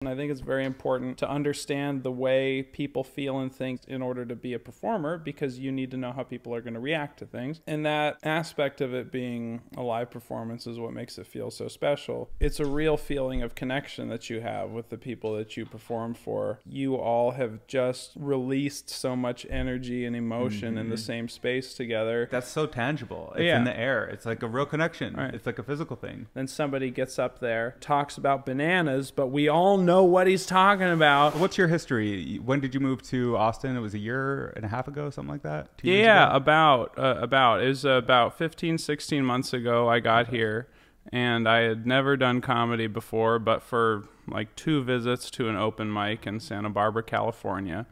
And I think it's very important to understand the way people feel and think in order to be a performer, because you need to know how people are going to react to things. And that aspect of it being a live performance is what makes it feel so special. It's a real feeling of connection that you have with the people that you perform for. You all have just released so much energy and emotion in the same space together. That's so tangible. It's in the air. It's like a real connection. Right. It's like a physical thing. Then somebody gets up there, talks about bananas, but we all know what he's talking about. What's your history? When did you move to Austin? It was a year and a half ago, something like that? 2 years ago? About. It was about 15, 16 months ago I got here, and I had never done comedy before, but for like 2 visits to an open mic in Santa Barbara, California.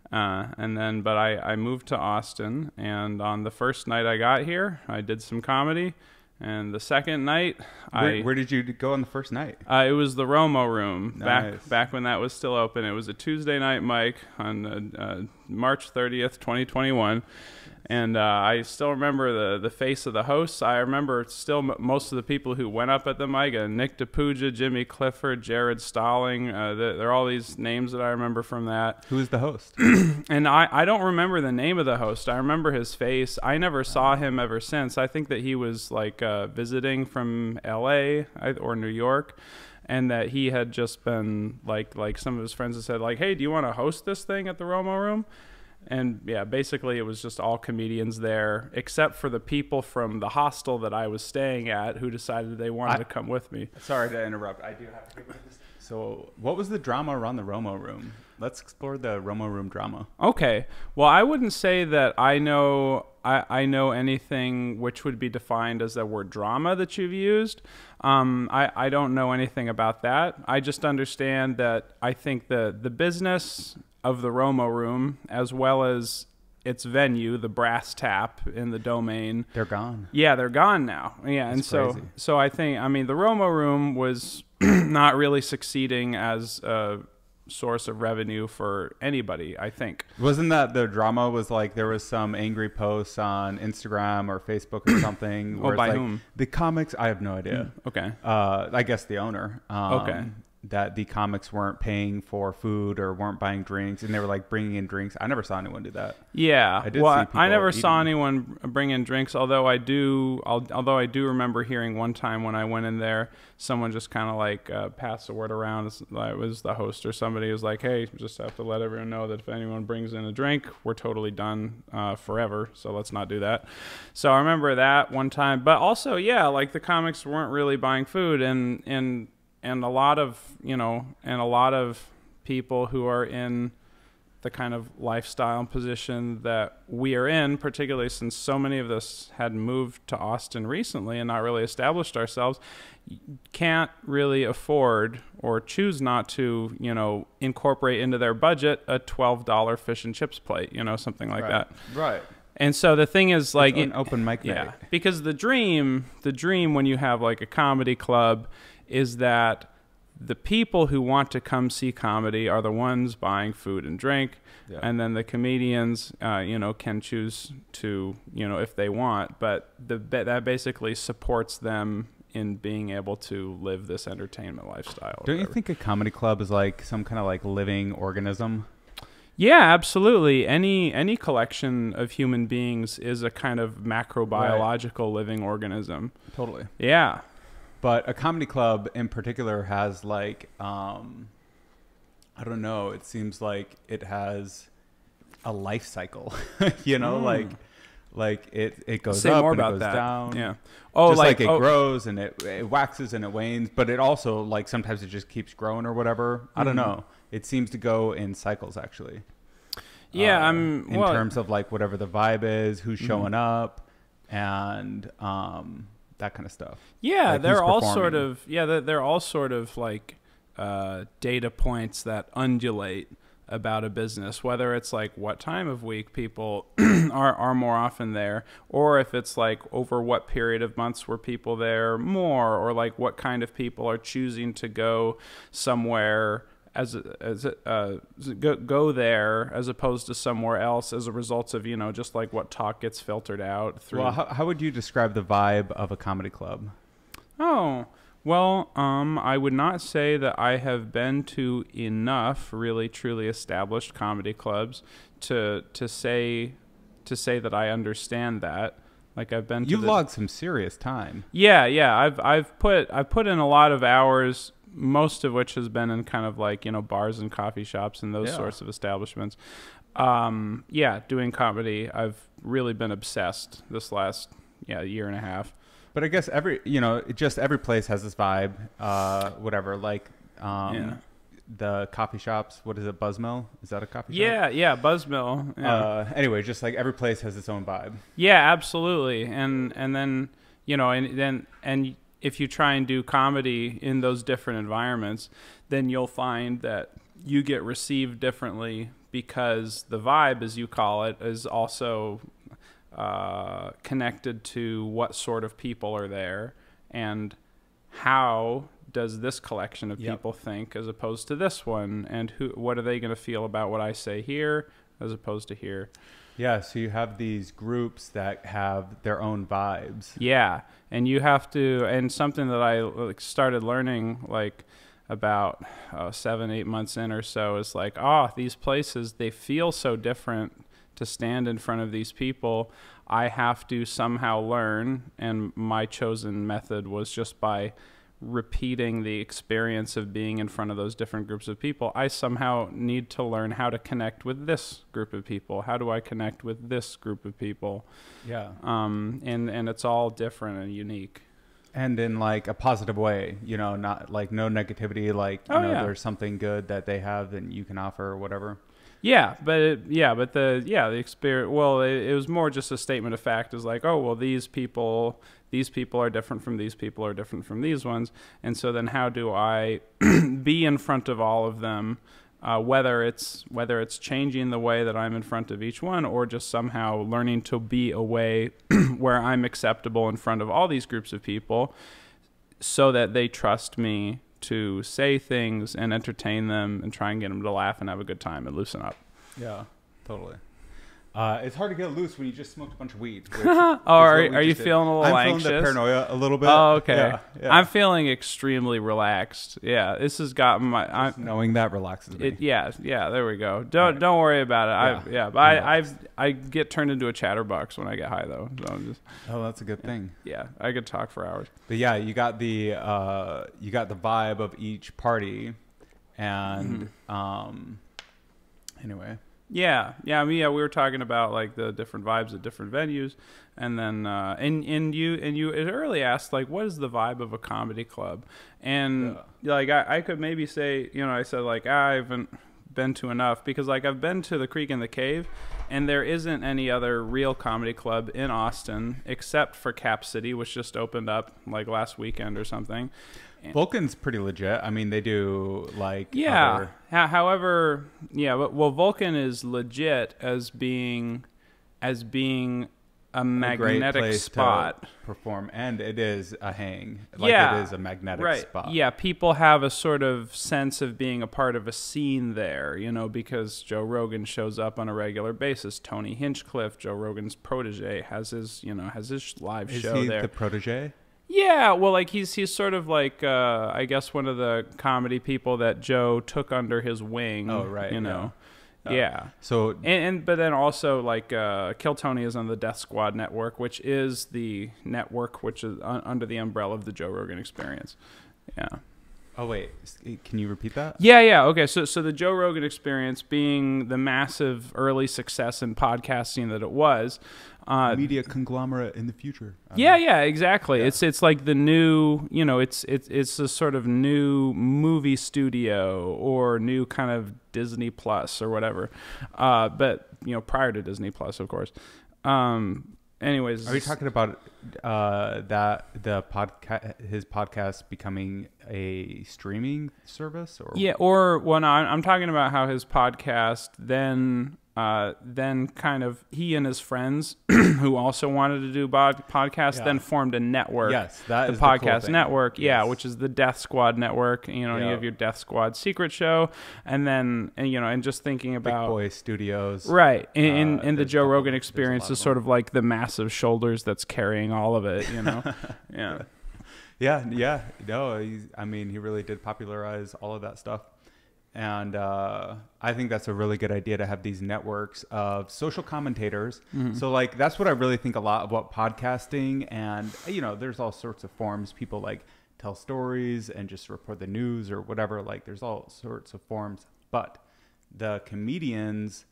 But I moved to Austin, and on the first night I got here, I did some comedy. And the second night, where did you go on the first night? It was the Romo Room, Nice. back when that was still open. It was a Tuesday night mic on March 30th, 2021. And I still remember the face of the hosts. I remember still most of the people who went up at the mic. Nick DePuja, Jimmy Clifford, Jared Stalling. There are all these names that I remember from that. Who is the host? And I don't remember the name of the host. I remember his face. I never saw him ever since. I think that he was like visiting from L.A. or New York. And that he had just been like some of his friends had said like, hey, do you want to host this thing at the Romo Room? And yeah, basically it was just all comedians there, except for the people from the hostel that I was staying at who decided they wanted to come with me. Sorry to interrupt. I do have to go. So what was the drama around the Romo Room? Let's explore the Romo Room drama. Okay. Well, I wouldn't say that I know anything which would be defined as the word drama that you've used. I don't know anything about that. I just understand that I think the business of the Romo Room, as well as its venue, the Brass Tap in the Domain. They're gone. Yeah, they're gone now. Yeah, That's and crazy. so I think, I mean, the Romo Room was not really succeeding as a source of revenue for anybody, I think. Wasn't that the drama was like there was some angry posts on Instagram or Facebook or something? Oh, by it's like, whom? The comics, I have no idea. Okay. I guess the owner. Okay. That the comics weren't paying for food or weren't buying drinks, and they were like bringing in drinks. I never saw anyone do that. Yeah, I did well, see people I never eating. saw anyone bring in drinks. Although I do remember hearing one time when I went in there, someone just kind of like passed the word around. It was the host or somebody was like, "Hey, just have to let everyone know that if anyone brings in a drink, we're totally done forever. So let's not do that." So I remember that one time, but also, yeah, like the comics weren't really buying food, and a lot of people who are in the kind of lifestyle position that we are in, particularly since so many of us had moved to Austin recently and not really established ourselves, can't really afford or choose not to, incorporate into their budget a $12 fish and chips plate, something like that. Right. And so the thing is like an open mic yeah, night. because the dream when you have like a comedy club is that the people who want to come see comedy are the ones buying food and drink. Yeah. And then the comedians, can choose to, if they want, but that basically supports them in being able to live this entertainment lifestyle. Don't you think a comedy club is like some kind of like living organism? Yeah, absolutely. Any collection of human beings is a kind of macrobiological living organism. Totally. Yeah. But a comedy club in particular has like, I don't know, it seems like it has a life cycle, like it goes Say up more and about it goes that. down. Yeah. Just like it grows and it waxes and it wanes, but it also like sometimes it just keeps growing or whatever. I don't know. It seems to go in cycles actually. Yeah. In terms of like whatever the vibe is, who's showing up and, that kind of stuff. Yeah, like they're all sort of like data points that undulate about a business, whether it's like what time of week people are more often there, or if it's like over what period of months were people there more, or like what kind of people are choosing to go somewhere go there as opposed to somewhere else as a result of just like what talk gets filtered out through. Well, how would you describe the vibe of a comedy club? Oh, Well, I would not say that I have been to enough really truly established comedy clubs to say that I understand that. Like I've been to You've logged some serious time. Yeah, I've put in a lot of hours, most of which has been in kind of like, bars and coffee shops and those sorts of establishments. Doing comedy, I've really been obsessed this last year and a half. But I guess every place has this vibe, whatever, like the coffee shops. What is it, Buzzmill? Is that a coffee shop? Yeah, Buzzmill. Yeah. Anyway, just like every place has its own vibe. Yeah, absolutely. And then, and if you try and do comedy in those different environments, then you'll find that you get received differently because the vibe, as you call it, is also connected to what sort of people are there and how does this collection of people think as opposed to this one, and what are they going to feel about what I say here as opposed to here. Yeah, so you have these groups that have their own vibes. Yeah, and you have to, and something that I started learning about 7-8 months in or so is these places, they feel so different to stand in front of these people. I have to somehow learn, and my chosen method was just by repeating the experience of being in front of those different groups of people. I somehow need to learn how to connect with this group of people. How do I connect with this group of people? Yeah. And it's all different and unique. And in like a positive way, not like no negativity, there's something good that they have that you can offer or whatever. Yeah, but the experience. Well, it was more just a statement of fact. Is like, oh well, these people are different from these people are different from these ones, and so then how do I be in front of all of them? Whether it's changing the way that I'm in front of each one, or just somehow learning to be a way where I'm acceptable in front of all these groups of people, so that they trust me to say things and entertain them and try and get them to laugh and have a good time and loosen up. Yeah, totally. It's hard to get loose when you just smoked a bunch of weed. Are you feeling a little anxious? I'm feeling the paranoia a little bit. Oh, okay. Yeah. I'm feeling extremely relaxed. Yeah, this has gotten my... knowing that relaxes me. Yeah, there we go. Don't worry about it. I get turned into a chatterbox when I get high, though. So that's a good thing. Yeah, I could talk for hours. But yeah, you got the vibe of each party, and anyway. Yeah. We were talking about like the different vibes at different venues, and then and you early asked like, what is the vibe of a comedy club? And I could maybe say, I said like I haven't been to enough, because like I've been to the Creek and the Cave, and there isn't any other real comedy club in Austin except for Cap City, which just opened up like last weekend or something. Vulcan's pretty legit. I mean, they do like However, Vulcan is legit as being a magnetic spot to perform, and it is a hang. It is a magnetic spot. Yeah, people have a sort of sense of being a part of a scene there, because Joe Rogan shows up on a regular basis. Tony Hinchcliffe, Joe Rogan's protege, has his live show there. Is he the protege? Yeah, well, like he's sort of like I guess one of the comedy people that Joe took under his wing. Oh, right. Yeah. So but then also like Kill Tony is on the Death Squad network, which is the network which is under the umbrella of the Joe Rogan Experience. Yeah. Oh wait, can you repeat that? Yeah. Okay, so the Joe Rogan Experience being the massive early success in podcasting that it was, media conglomerate in the future. Yeah, exactly. Yeah. It's like the new, it's a sort of new movie studio or new kind of Disney Plus or whatever. But prior to Disney Plus, of course. Anyways, are you talking about his podcast becoming a streaming service, or no, I'm talking about how his podcast then kind of he and his friends who also wanted to do podcasts then formed a network. Yes, that the is podcast the cool thing. network. Yes. Yeah, which is the Death Squad network. You have your Death Squad secret show, and then and just thinking about Big Boy Studios, right? And the Joe Rogan Experience is sort of like the massive shoulders that's carrying all of it. Yeah. Yeah. No, I mean, he really did popularize all of that stuff. And I think that's a really good idea to have these networks of social commentators. So like, that's what I really think a lot about podcasting. And, you know, there's all sorts of forms. People like tell stories and just report the news or whatever. Like there's all sorts of forms. But the comedians,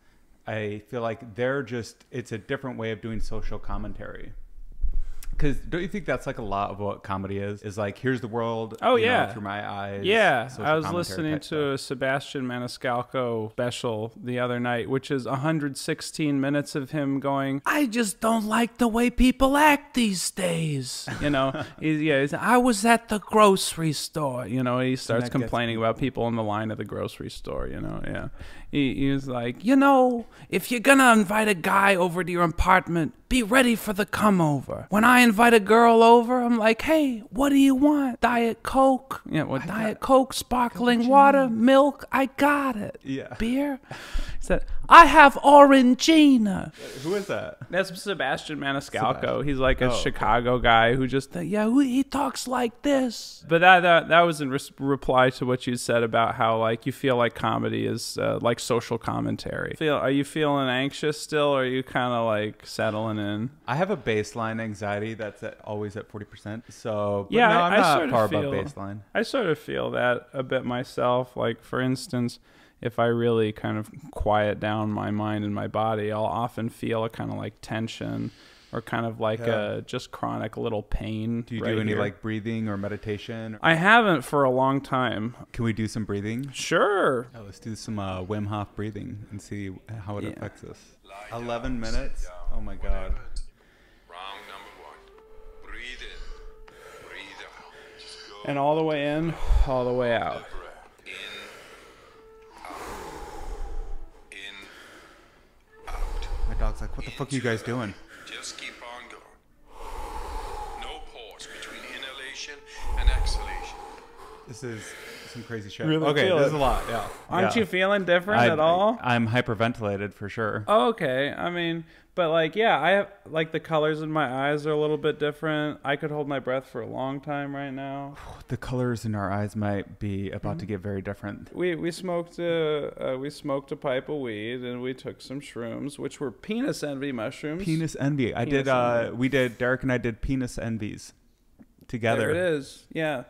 I feel like it's a different way of doing social commentary. Because don't you think that's like a lot of what comedy is like, here's the world through my eyes. Yeah, I was listening to a Sebastian Maniscalco special the other night, which is 116 minutes of him going, I just don't like the way people act these days. You know, I was at the grocery store. You know, he starts complaining about people in the line at the grocery store, you know, yeah. He was like, you know, if you're going to invite a guy over to your apartment, be ready for the come over. When I invite a girl over, I'm like, hey, what do you want? Diet Coke? Yeah, well, Diet Coke, sparkling water, milk, I got it. Yeah. Beer? He said, I have Orangina. Who is that? That's Sebastian Maniscalco. He's like a Chicago guy who just, he talks like this. But that was in reply to what you said about how like you feel like comedy is like social commentary. Are you feeling anxious still, or are you kind of like settling in? I have a baseline anxiety that's always at 40%. So yeah, no, I'm not sort far of above baseline. I sort of feel that a bit myself. Like for instance, if I really kind of quiet down my mind and my body, I'll often feel a kind of like tension or kind of like a just chronic little pain. Do you do any like breathing or meditation? I haven't for a long time. Can we do some breathing? Sure. Yeah, let's do some Wim Hof breathing and see how it affects us. 11 minutes? Oh my God. Round number 1. Breathe in. Breathe out. And all the way in, all the way out. My dog's like, what the fuck are you guys doing? Just keep on going. No pause between inhalation and exhalation. This is some crazy shit. Really okay, feel this it. is a lot. Yeah. Aren't you feeling different at all? I'm hyperventilated for sure. Oh, okay. I mean, but like, yeah, I have like the colors in my eyes are a little bit different. I could hold my breath for a long time right now. The colors in our eyes might be about to get very different. We smoked a pipe of weed and we took some shrooms, which were penis envy mushrooms. Penis envy. Derek and I did penis envies together. There it is. Yeah.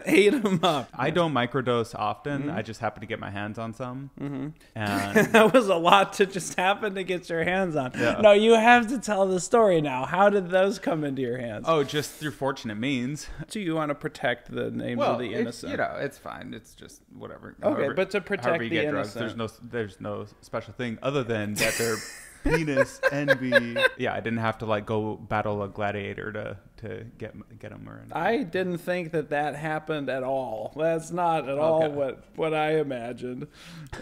Ate them up. I don't microdose often. I just happen to get my hands on some. And that was a lot to just happen to get your hands on. Yeah. No, you have to tell the story now. How did those come into your hands? Oh, just through fortunate means. Do you want to protect the names of the innocent? It's fine. It's just whatever. Okay, but to protect the innocent. There's no special thing other than that they're penis envy. Yeah, I didn't have to like go battle a gladiator to get them or anything. I didn't think that happened at all. That's not at all what I imagined.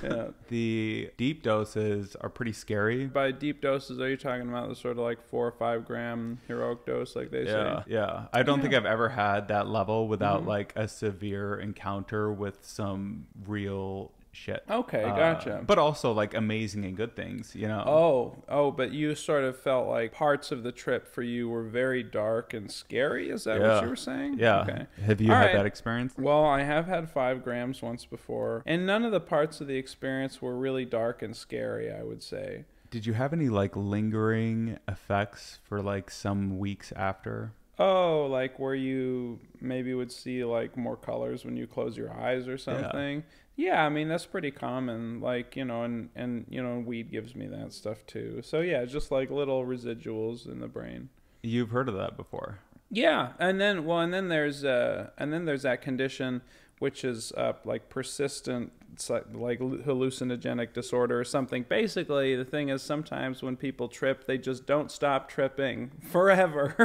Yeah. The deep doses are pretty scary. By deep doses, are you talking about the sort of like 4 or 5 gram heroic dose, like they say? Yeah. I don't think I've ever had that level without like a severe encounter with some real shit. Okay, gotcha. But also like amazing and good things, you know. Oh, but you sort of felt like parts of the trip for you were very dark and scary. Is that what you were saying? Yeah. Okay. Have you had that experience? Well, I have had 5 grams once before, and none of the parts of the experience were really dark and scary, I would say. Did you have any like lingering effects for like some weeks after? Oh, like where you maybe would see like more colors when you close your eyes or something. Yeah, I mean, that's pretty common, like, you know, and you know, weed gives me that stuff too. So yeah, just like little residuals in the brain. You've heard of that before. Yeah, and then there's that condition which is like persistent, like hallucinogenic disorder or something. Basically, the thing is sometimes when people trip, they just don't stop tripping forever.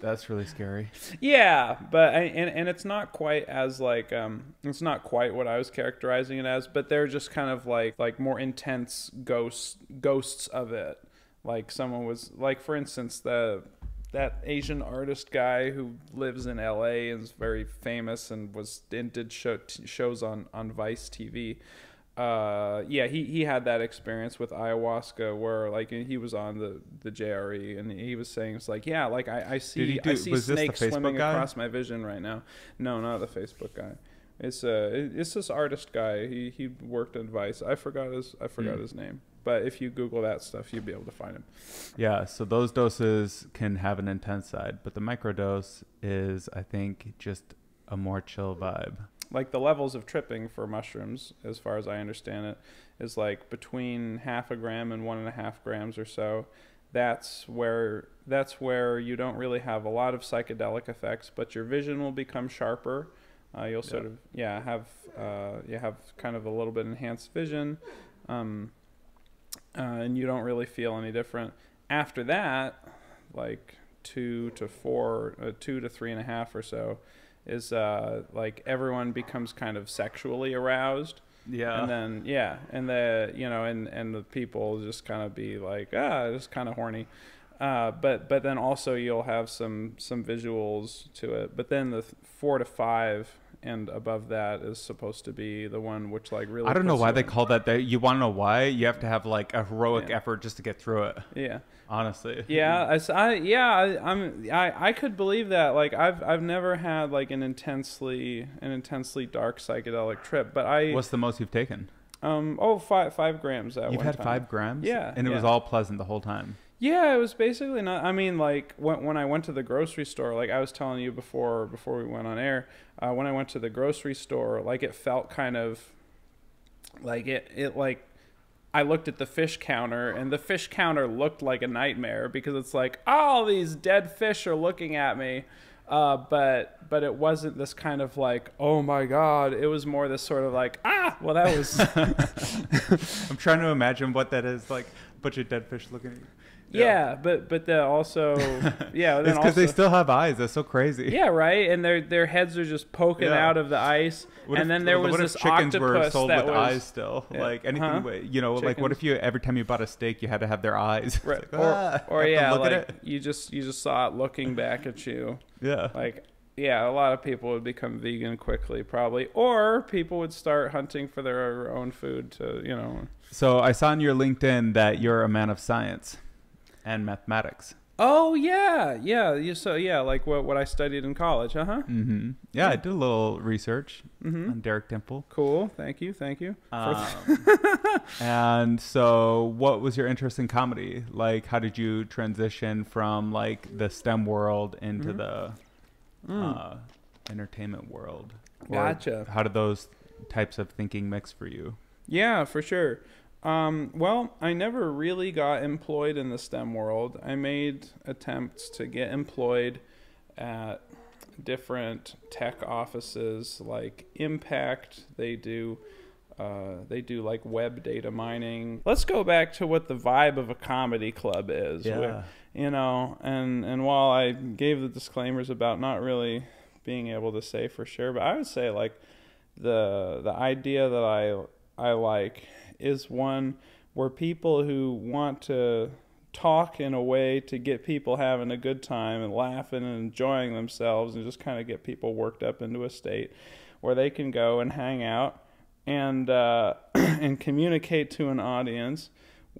That's really scary. Yeah, but and it's not quite as like it's not quite what I was characterizing it as, but they're just kind of like more intense ghosts of it. Like someone was like, for instance, that Asian artist guy who lives in LA and is very famous and did shows on Vice TV. yeah, he had that experience with ayahuasca where like he was on the JRE and he was saying it's like, yeah, like I see snakes swimming across my vision right now. No, not the Facebook guy. It's this artist guy. He worked in Vice. I forgot his name. But if you Google that stuff, you'll be able to find him. Yeah, so those doses can have an intense side, but the microdose is, I think, just a more chill vibe. Like the levels of tripping for mushrooms, as far as I understand it, is like between 0.5 gram and 1.5 grams or so. That's where you don't really have a lot of psychedelic effects, but your vision will become sharper. You'll sort of have kind of a little bit enhanced vision. And you don't really feel any different. After that, like 2 to 3.5 or so, is like everyone becomes kind of sexually aroused. Yeah. And then and the people just kind of be like, just kind of horny. But then also you'll have some visuals to it. But then the 4 to 5 and above that is supposed to be the one which like really. I don't know why they call that. You want to know why? You have to have like a heroic effort just to get through it. Yeah. Honestly. Yeah. I could believe that. Like I've never had like an intensely dark psychedelic trip, but What's the most you've taken? 5 grams at one time. You've had 5 grams? Yeah. And it was all pleasant the whole time. Yeah, it was basically not. I mean, like when I went to the grocery store, like I was telling you before we went on air, when I went to the grocery store, like it felt kind of like it like I looked at the fish counter and the fish counter looked like a nightmare because it's like all these dead fish are looking at me. But it wasn't this kind of like, oh my God. It was more this sort of like, well, that was. I'm trying to imagine what that is, like a bunch of dead fish looking at you. Yeah, but the also, yeah. It's because they still have eyes. That's so crazy. Yeah, right. And their heads are just poking out of the ice. Then there was this chickens octopus were sold that with was, eyes still. Yeah. Like anything, Chickens. like what if every time you bought a steak, you had to have their eyes? Right. Like, or yeah, like you just saw it looking back at you. Yeah. Like. Yeah, a lot of people would become vegan quickly, probably, or people would start hunting for their own food to. So I saw on your LinkedIn that you're a man of science and mathematics. Oh yeah. Like what I studied in college, Mm-hmm. Yeah, I did a little research on Derek Dimpfl. Cool, thank you. And so, what was your interest in comedy? Like, how did you transition from like the STEM world into the entertainment world? Gotcha. How did those types of thinking mix for you? Yeah, for sure. Well, I never really got employed in the STEM world. I made attempts to get employed at different tech offices like Impact. They do like web data mining. Let's go back to what the vibe of a comedy club is. Yeah. And while I gave the disclaimers about not really being able to say for sure, but I would say like the idea that I like is one where people who want to talk in a way to get people having a good time and laughing and enjoying themselves and just kind of get people worked up into a state where they can go and hang out and and communicate to an audience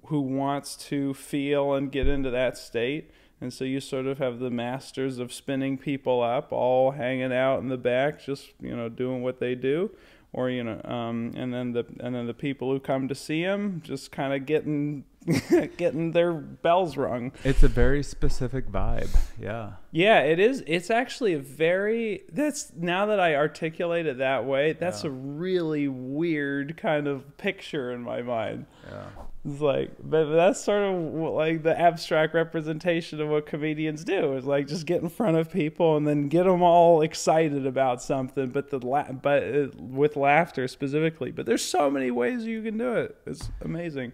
who wants to feel and get into that state. And so you sort of have the masters of spinning people up all hanging out in the back, just, doing what they do. Or, and then the people who come to see them just kind of getting their bells rung. It's a very specific vibe. Yeah. Yeah, it is. It's actually now that I articulate it that way, that's a really weird kind of picture in my mind. Yeah. It's like, but that's sort of like the abstract representation of what comedians do. Is like just get in front of people and then get them all excited about something, but with laughter specifically. But there's so many ways you can do it. It's amazing.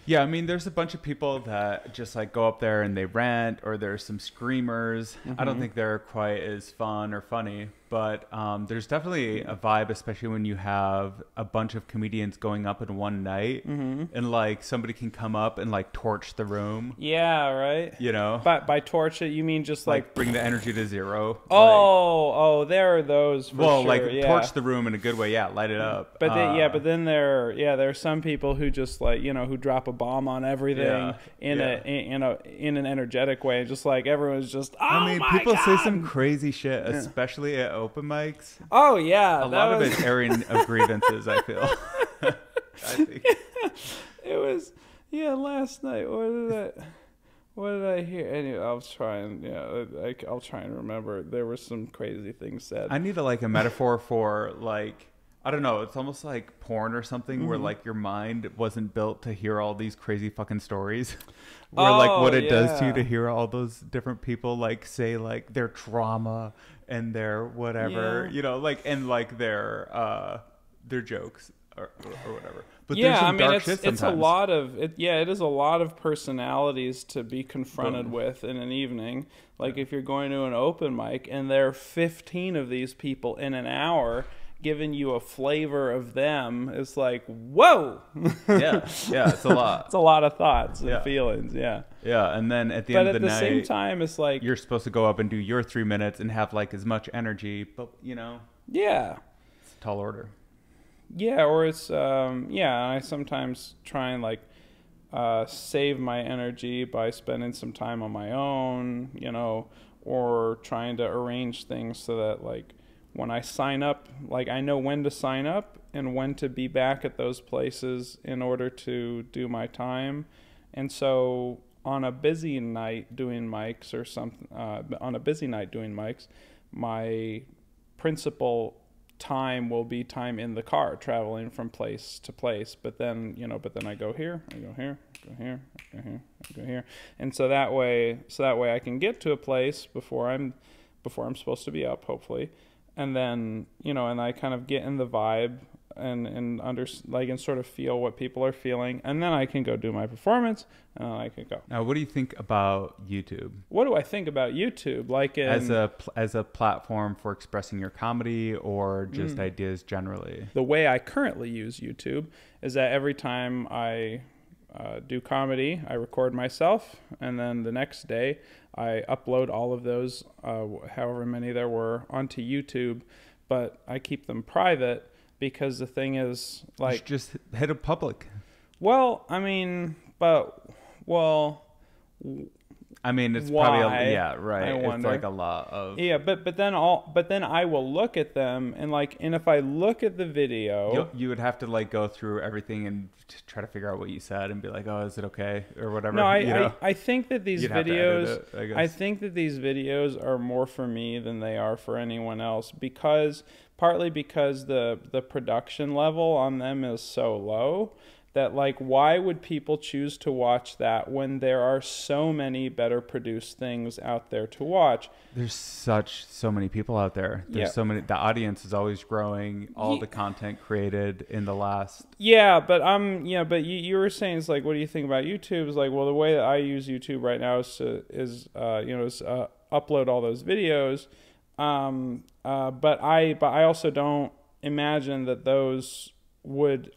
Yeah, I mean, there's a bunch of people that just like go up there and they rant, or there's some screamers. I don't think they're quite as fun or funny, But there's definitely a vibe, especially when you have a bunch of comedians going up in one night, and like somebody can come up and like torch the room. Yeah, right. You know, By torch it, you mean just like bring the energy to zero. Oh, there are those. Well, sure, like torch the room in a good way. Yeah, light it up. But then there are some people who just like who drop a bomb on everything in an energetic way, just like everyone's just. Oh, I mean, my people God. say some crazy shit, especially at open mics. Oh yeah, a lot of it's airing of grievances. I feel. I think it was last night. What did I hear? Anyway, I'll try and remember. There were some crazy things said. I need a metaphor for like. I don't know. It's almost like porn or something where like your mind wasn't built to hear all these crazy fucking stories. Where like what it does to you to hear all those different people like say like their trauma and their whatever, and like their jokes or whatever. But there's some dark shit sometimes. It's a lot of it. Yeah, it is a lot of personalities to be confronted with in an evening. Like if you're going to an open mic and there are 15 of these people in an hour giving you a flavor of them, it's like, whoa. yeah, it's a lot. It's a lot of thoughts and feelings, yeah. Yeah, and then at the end of the night, at the same time, it's like you're supposed to go up and do your 3 minutes and have like as much energy, but yeah, it's a tall order. Yeah, or it's I sometimes try and like save my energy by spending some time on my own, or trying to arrange things so that like when I sign up, like I know when to sign up and when to be back at those places in order to do my time. And so on a busy night doing mics or something, my principal time will be time in the car traveling from place to place. But then I go here, I go here, I go here, I go here, I go here. And so that way I can get to a place before I'm supposed to be up, hopefully. And then, and I kind of get in the vibe and sort of feel what people are feeling. And then I can go do my performance and then I can go. Now, what do you think about YouTube? What do I think about YouTube? Like as a platform for expressing your comedy or just ideas generally? The way I currently use YouTube is that every time I do comedy, I record myself, and then the next day I upload all of those, however many there were, onto YouTube, but I keep them private because the thing is, like, just hit a public. Well, I mean, it's why? probably right. I wonder. It's like a lot of but then I will look at them and if I look at the video, you would have to like go through everything and try to figure out what you said and be like, oh, is it okay or whatever. No, I think that these videos, I think that these videos are more for me than they are for anyone else partly because the production level on them is so low. That like, why would people choose to watch that when there are so many better produced things out there to watch? There's so many people out there. There's so many. The audience is always growing. All the content created in the last. Yeah, but you were saying, it's like, what do you think about YouTube? It's like, well, the way that I use YouTube right now is upload all those videos. But I also don't imagine that those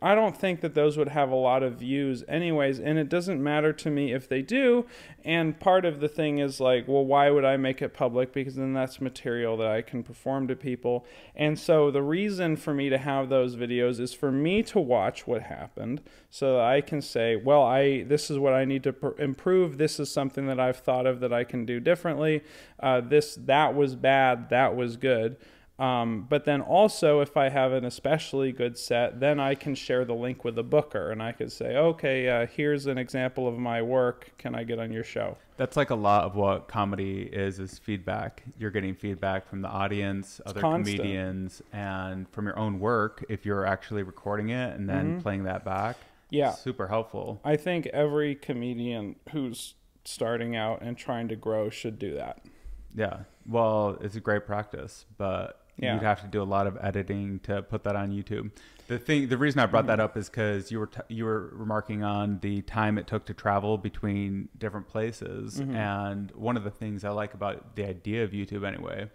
I don't think that those would have a lot of views anyways, and it doesn't matter to me if they do. And part of the thing is like, well, why would I make it public? Because then that's material that I can perform to people. And so the reason for me to have those videos is for me to watch what happened so that I can say, well, this is what I need to improve. This is something that I've thought of that I can do differently. That was bad. That was good. But then also, if I have an especially good set, then I can share the link with the booker, and I could say, okay, here's an example of my work. Can I get on your show? That's like a lot of what comedy is feedback. You're getting feedback from the audience, other comedians, and from your own work if you're actually recording it and then playing that back. Yeah. Super helpful. I think every comedian who's starting out and trying to grow should do that. Yeah. Well, it's a great practice, but you'd have to do a lot of editing to put that on YouTube. The reason I brought that up is because you were remarking on the time it took to travel between different places, and one of the things I like about the idea of YouTube anyway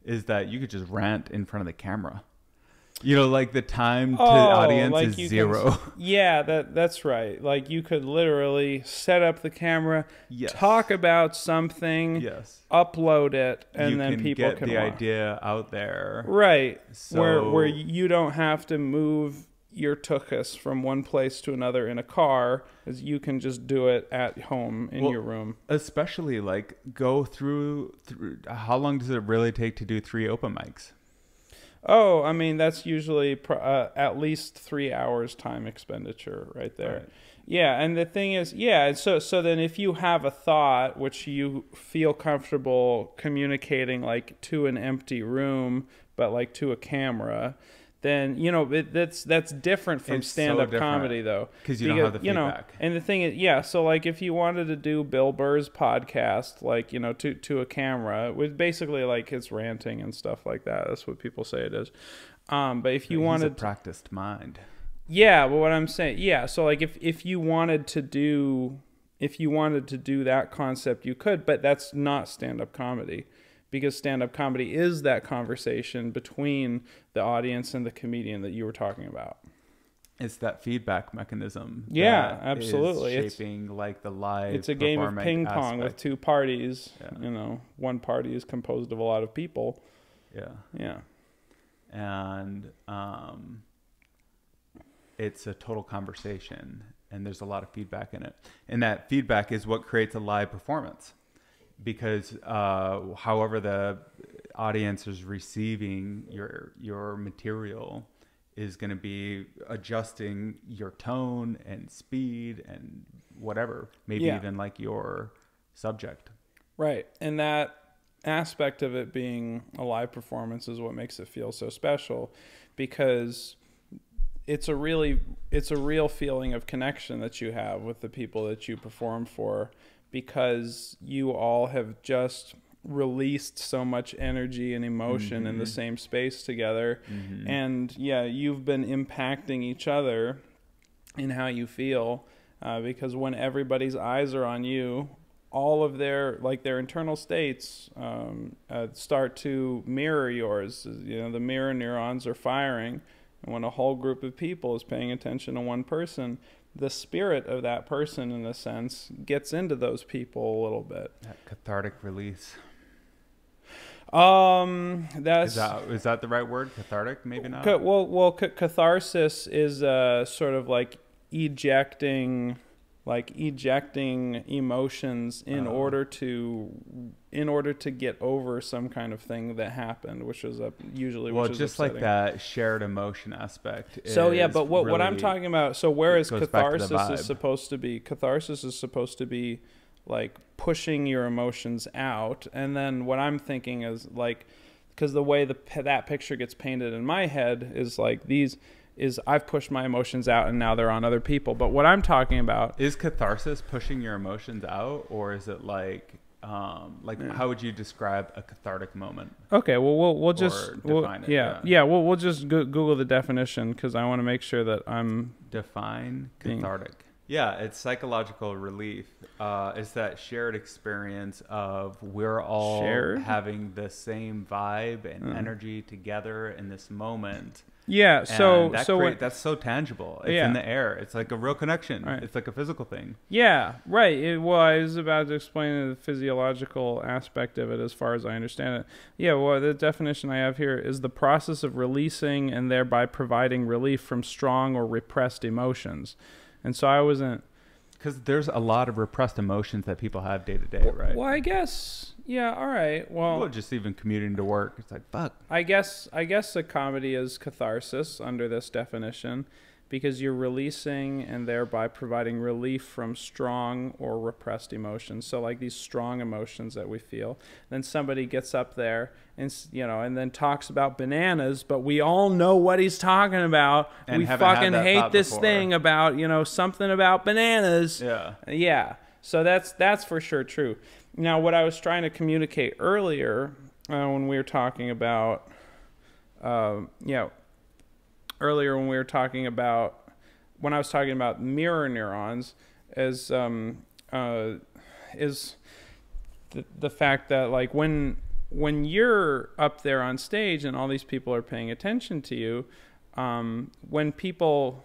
is that you could just rant in front of the camera. You know, like the time to audience like is 0. Yeah, that's right. Like you could literally set up the camera, Yes. talk about something, Yes. upload it, and You then can people get can the watch. idea out there. Right. So- Where you don't have to move your tuchus from one place to another in a car, as you can just do it at home in your room. Especially like go through how long does it really take to do 3 open mics? Oh, I mean, that's usually at least 3 hours time expenditure right there. Right. Yeah, and the thing is, yeah, so then if you have a thought which you feel comfortable communicating like to an empty room, but like to a camera, then, you know, that's different from It's so stand-up different, comedy, though. 'cause you don't have the You know, feedback. and the thing is, yeah, so like if you wanted to do Bill Burr's podcast, like, you know, to a camera, with basically like his ranting and stuff like that. That's what people say it is. But if you He's wanted a practiced mind. yeah, but what I'm saying, yeah, so like if you wanted to do that concept, you could, but that's not stand-up comedy, because stand-up comedy is that conversation between the audience and the comedian that you were talking about. It's that feedback mechanism. Yeah, that absolutely. Is shaping like the live. It's a game of ping pong with aspect. 2 parties. Yeah. You know, one party is composed of a lot of people. Yeah. Yeah. And it's a total conversation, and there's a lot of feedback in it, and that feedback is what creates a live performance, because however the audience is receiving your material is going to be adjusting your tone and speed and whatever, maybe even like your subject. Right. And that aspect of it being a live performance is what makes it feel so special, because it's a real feeling of connection that you have with the people that you perform for, because you all have just released so much energy and emotion in the same space together. And yeah, you've been impacting each other in how you feel, because when everybody's eyes are on you, all of their internal states start to mirror yours. You know, the mirror neurons are firing, and when a whole group of people is paying attention to one person, the spirit of that person, in a sense, gets into those people a little bit. That cathartic release. That's Is that the right word? Cathartic? Maybe not. Catharsis is sort of like ejecting emotions in order to get over some kind of thing that happened, which was usually just upsetting. like that shared emotion aspect. So yeah, but what really, I'm talking about, so whereas goes back to the catharsis is vibe. supposed to be like pushing your emotions out, and then what I'm thinking is like, because the way that picture gets painted in my head is like I've pushed my emotions out and now they're on other people. But what I'm talking about is catharsis pushing your emotions out, or is it like how would you describe a cathartic moment? Okay, well we'll just define it, we'll just Google the definition, because I want to make sure that I'm define cathartic. Yeah, it's psychological relief. It's that shared experience of we're all having the same vibe and energy together in this moment. Yeah, so that's so tangible. It's in the air. It's like a real connection. Right. It's like a physical thing. Yeah, right. I was about to explain the physiological aspect of it as far as I understand it. Yeah, well, the definition I have here is the process of releasing and thereby providing relief from strong or repressed emotions. And so I wasn't... Because there's a lot of repressed emotions that people have day to day, right? Well, I guess... Yeah, all right. Well, just even commuting to work, it's like, fuck. I guess a comedy is catharsis under this definition, because you're releasing and thereby providing relief from strong or repressed emotions. So like these strong emotions that we feel. Then somebody gets up there and then talks about bananas, but we all know what he's talking about. And we fucking hate this thing about, something about bananas. Yeah. Yeah. So that's for sure true. Now, what I was trying to communicate earlier when we were talking about, when I was talking about mirror neurons, is the fact that like when when you're up there on stage and all these people are paying attention to you, when people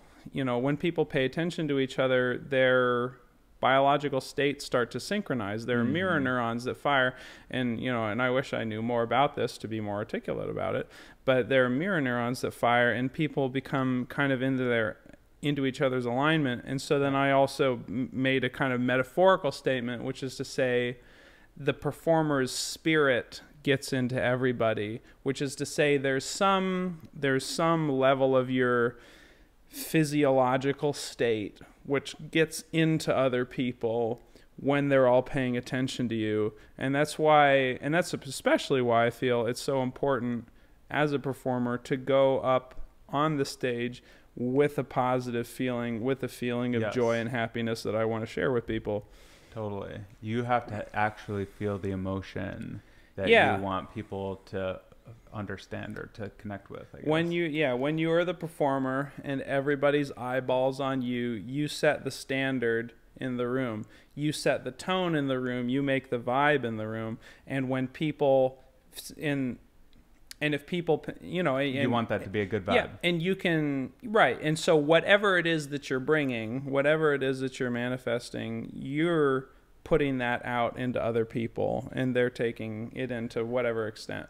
pay attention to each other, their biological states start to synchronize. There are mirror neurons that fire, and I wish I knew more about this to be more articulate about it, but there are mirror neurons that fire, and people become kind of into each other's alignment. And so then I also made a kind of metaphorical statement, which is to say the performer's spirit gets into everybody, which is to say there's some level of your physiological state which gets into other people when they're all paying attention to you. And that's especially why I feel it's so important as a performer to go up on the stage with a positive feeling, with a feeling of joy and happiness that I want to share with people. Totally. You have to actually feel the emotion that you want people to understand or to connect with, I guess. When you are the performer and everybody's eyeballs on you, you set the standard in the room. You set the tone in the room. You make the vibe in the room. And when people if people, you want that to be a good vibe. Yeah, and you can, right. And so whatever it is that you're bringing, whatever it is that you're manifesting, you're putting that out into other people, and they're taking it in to whatever extent.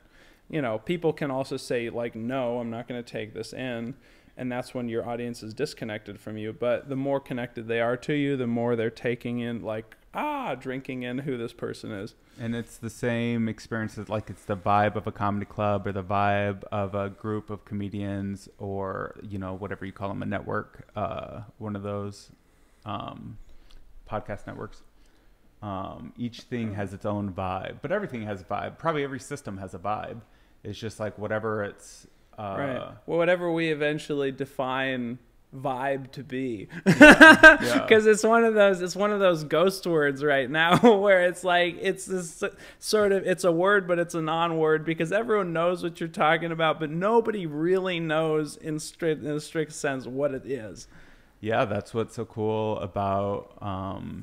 People can also say, like, no, I'm not going to take this in. And that's when your audience is disconnected from you. But the more connected they are to you, the more they're taking in, like, drinking in who this person is. And it's the same experience as, like, it's the vibe of a comedy club or the vibe of a group of comedians or, whatever you call them, a network, one of those podcast networks. Each thing has its own vibe, but everything has a vibe. Probably every system has a vibe. It's just like whatever it's... right. Well, whatever we eventually define vibe to be, because it's one of those ghost words right now where it's like it's this sort of, it's a word but it's a non-word, because everyone knows what you're talking about, but nobody really knows in a strict sense what it is. Yeah, that's what's so cool about,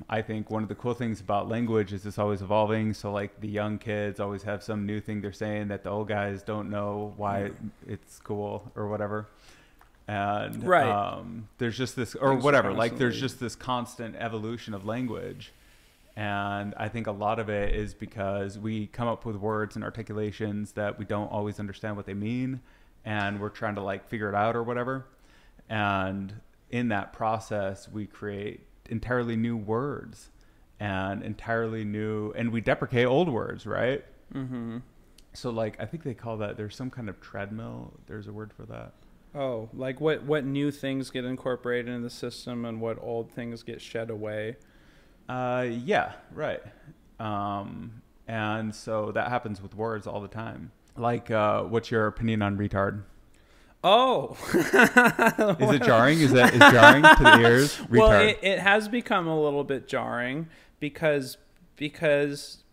I think one of the cool things about language is it's always evolving. So like the young kids always have some new thing they're saying that the old guys don't know why it's cool or whatever. And there's just this, or whatever, like there's just this constant evolution of language. And I think a lot of it is because we come up with words and articulations that we don't always understand what they mean. And we're trying to like figure it out or whatever. And in that process, we create entirely new words and and we deprecate old words, right? Mm-hmm. So like, I think they call that, there's some kind of treadmill. There's a word for that. Oh, like what new things get incorporated in the system and what old things get shed away. Yeah, right. And so that happens with words all the time. Like, what's your opinion on retard? Oh, is it jarring? Is jarring to the ears? Retard. Well, it has become a little bit jarring because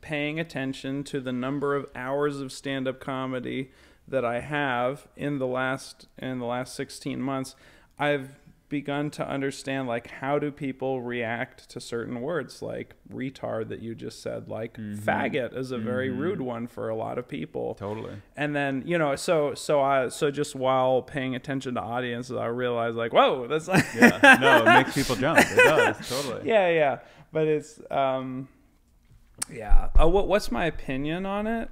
paying attention to the number of hours of stand-up comedy that I have in the last 16 months, I've begun to understand, like, how do people react to certain words, like retard that you just said, like faggot is a very rude one for a lot of people. Totally. And then, so just while paying attention to audiences, I realized, like, whoa, that's like, it makes people jump. It does. Totally. Yeah. But it's, what's my opinion on it?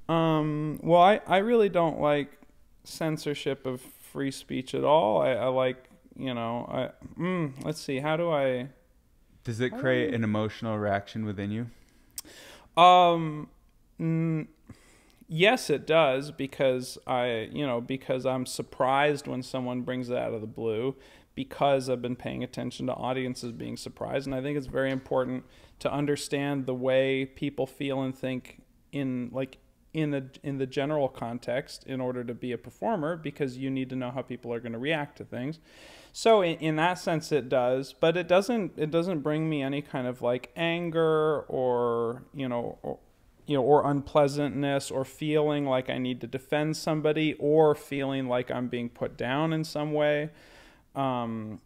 Well, I really don't like censorship of free speech at all. I like, let's see, how do I... Does it create an emotional reaction within you? Yes, it does, because I'm surprised when someone brings it out of the blue, because I've been paying attention to audiences being surprised. And I think it's very important to understand the way people feel and think in the general context in order to be a performer, because you need to know how people are going to react to things. So in that sense it does, but it doesn't bring me any kind of like anger or unpleasantness or feeling like I need to defend somebody or feeling like I'm being put down in some way. I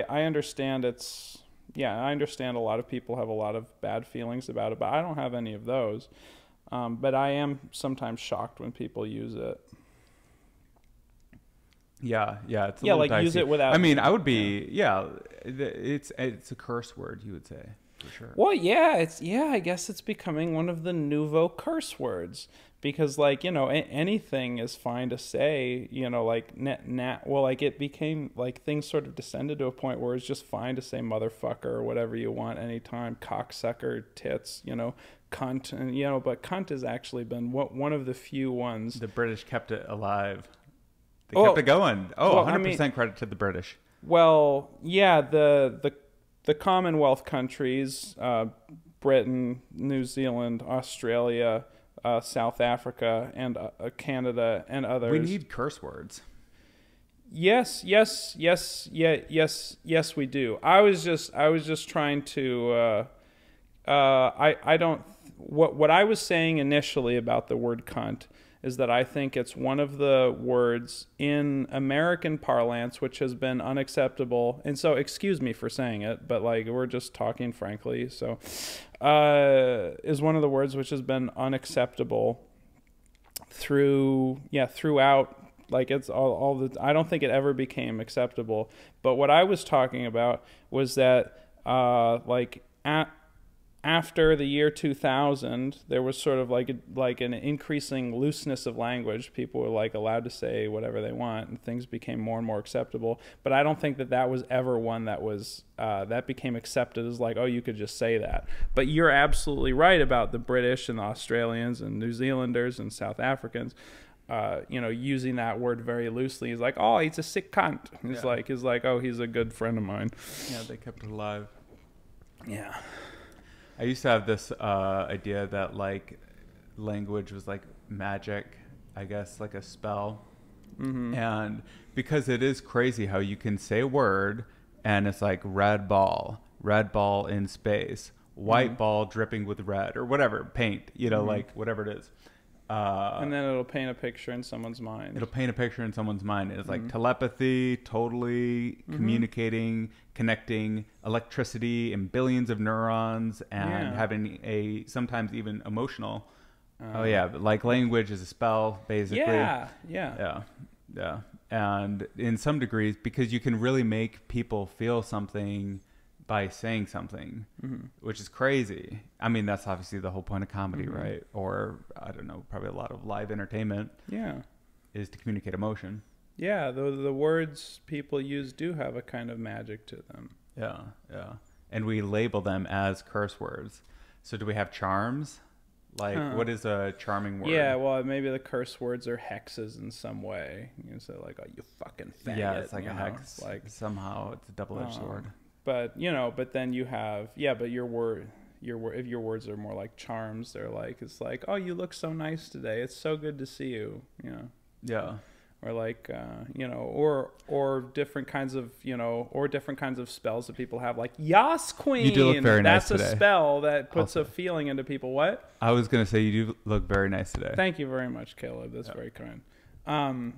understand I understand a lot of people have a lot of bad feelings about it, but I don't have any of those. But I am sometimes shocked when people use it. Yeah, it's a Yeah, little like dicey. use it without. I mean, I would be it's a curse word, you would say, for sure. Well, yeah, I guess it's becoming one of the nouveau curse words because, like, you know, anything is fine to say. You know, like well, like it became like things sort of descended to a point where it's just fine to say motherfucker or whatever you want anytime, cocksucker, tits, you know, cunt, and you know, but cunt has actually been one of the few ones. The British kept it alive. They kept it going. Oh, well, 100% credit to the British. Well, yeah, the Commonwealth countries, Britain, New Zealand, Australia, South Africa, and Canada, and others. We need curse words. Yes, we do. I was just trying to. I don't. What I was saying initially about the word cunt is that I think it's one of the words in American parlance which has been unacceptable. And so, excuse me for saying it, but like we're just talking frankly. So, is one of the words which has been unacceptable throughout. Like it's all the. I don't think it ever became acceptable. But what I was talking about was that after the year 2000, there was sort of like an increasing looseness of language. People were like allowed to say whatever they want, and things became more and more acceptable. But I don't think that was ever one that was that became accepted as like, oh, you could just say that. But you're absolutely right about the British and the Australians and New Zealanders and South Africans. You know, using that word very loosely. He's like, oh, he's a sick cunt. He's like, oh, he's a good friend of mine. Yeah, they kept it alive. Yeah. I used to have this idea that like language was like magic, I guess, like a spell. Mm-hmm. And because it is crazy how you can say a word and it's like red ball in space, white ball dripping with red or whatever, paint, you know, like whatever it is. And then it'll paint a picture in someone's mind. It's like telepathy, totally communicating, connecting electricity in billions of neurons and having a sometimes even emotional. But like language is a spell, basically. Yeah. And in some degrees, because you can really make people feel something by saying something, which is crazy. I mean, that's obviously the whole point of comedy, right? Or I don't know, probably a lot of live entertainment. Yeah, is to communicate emotion. Yeah, the words people use do have a kind of magic to them. Yeah. And we label them as curse words. So do we have charms? Like, what is a charming word? Yeah, well, maybe the curse words are hexes in some way. You know, so like, oh, you fucking faggot. Yeah, it's like a hex. Like somehow it's a double-edged sword. But you know, but then you have but your if your words are more like charms, they're like it's like, oh, you look so nice today. It's so good to see you. You know. Yeah. Or like you know, or different kinds of spells that people have, like Yas Queen. You do look very nice today. That's a spell that puts a feeling into people. What? I was gonna say you do look very nice today. Thank you very much, Caleb. That's very kind. But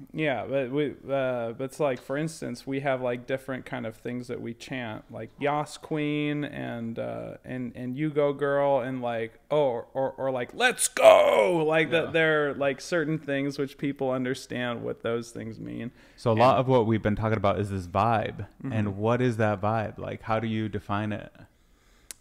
it's like, for instance, we have like different kind of things that we chant, like Yas Queen and You Go Girl, and like or like Let's Go, like that. They're like certain things which people understand what those things mean. So a lot of what we've been talking about is this vibe, and what is that vibe? Like, how do you define it?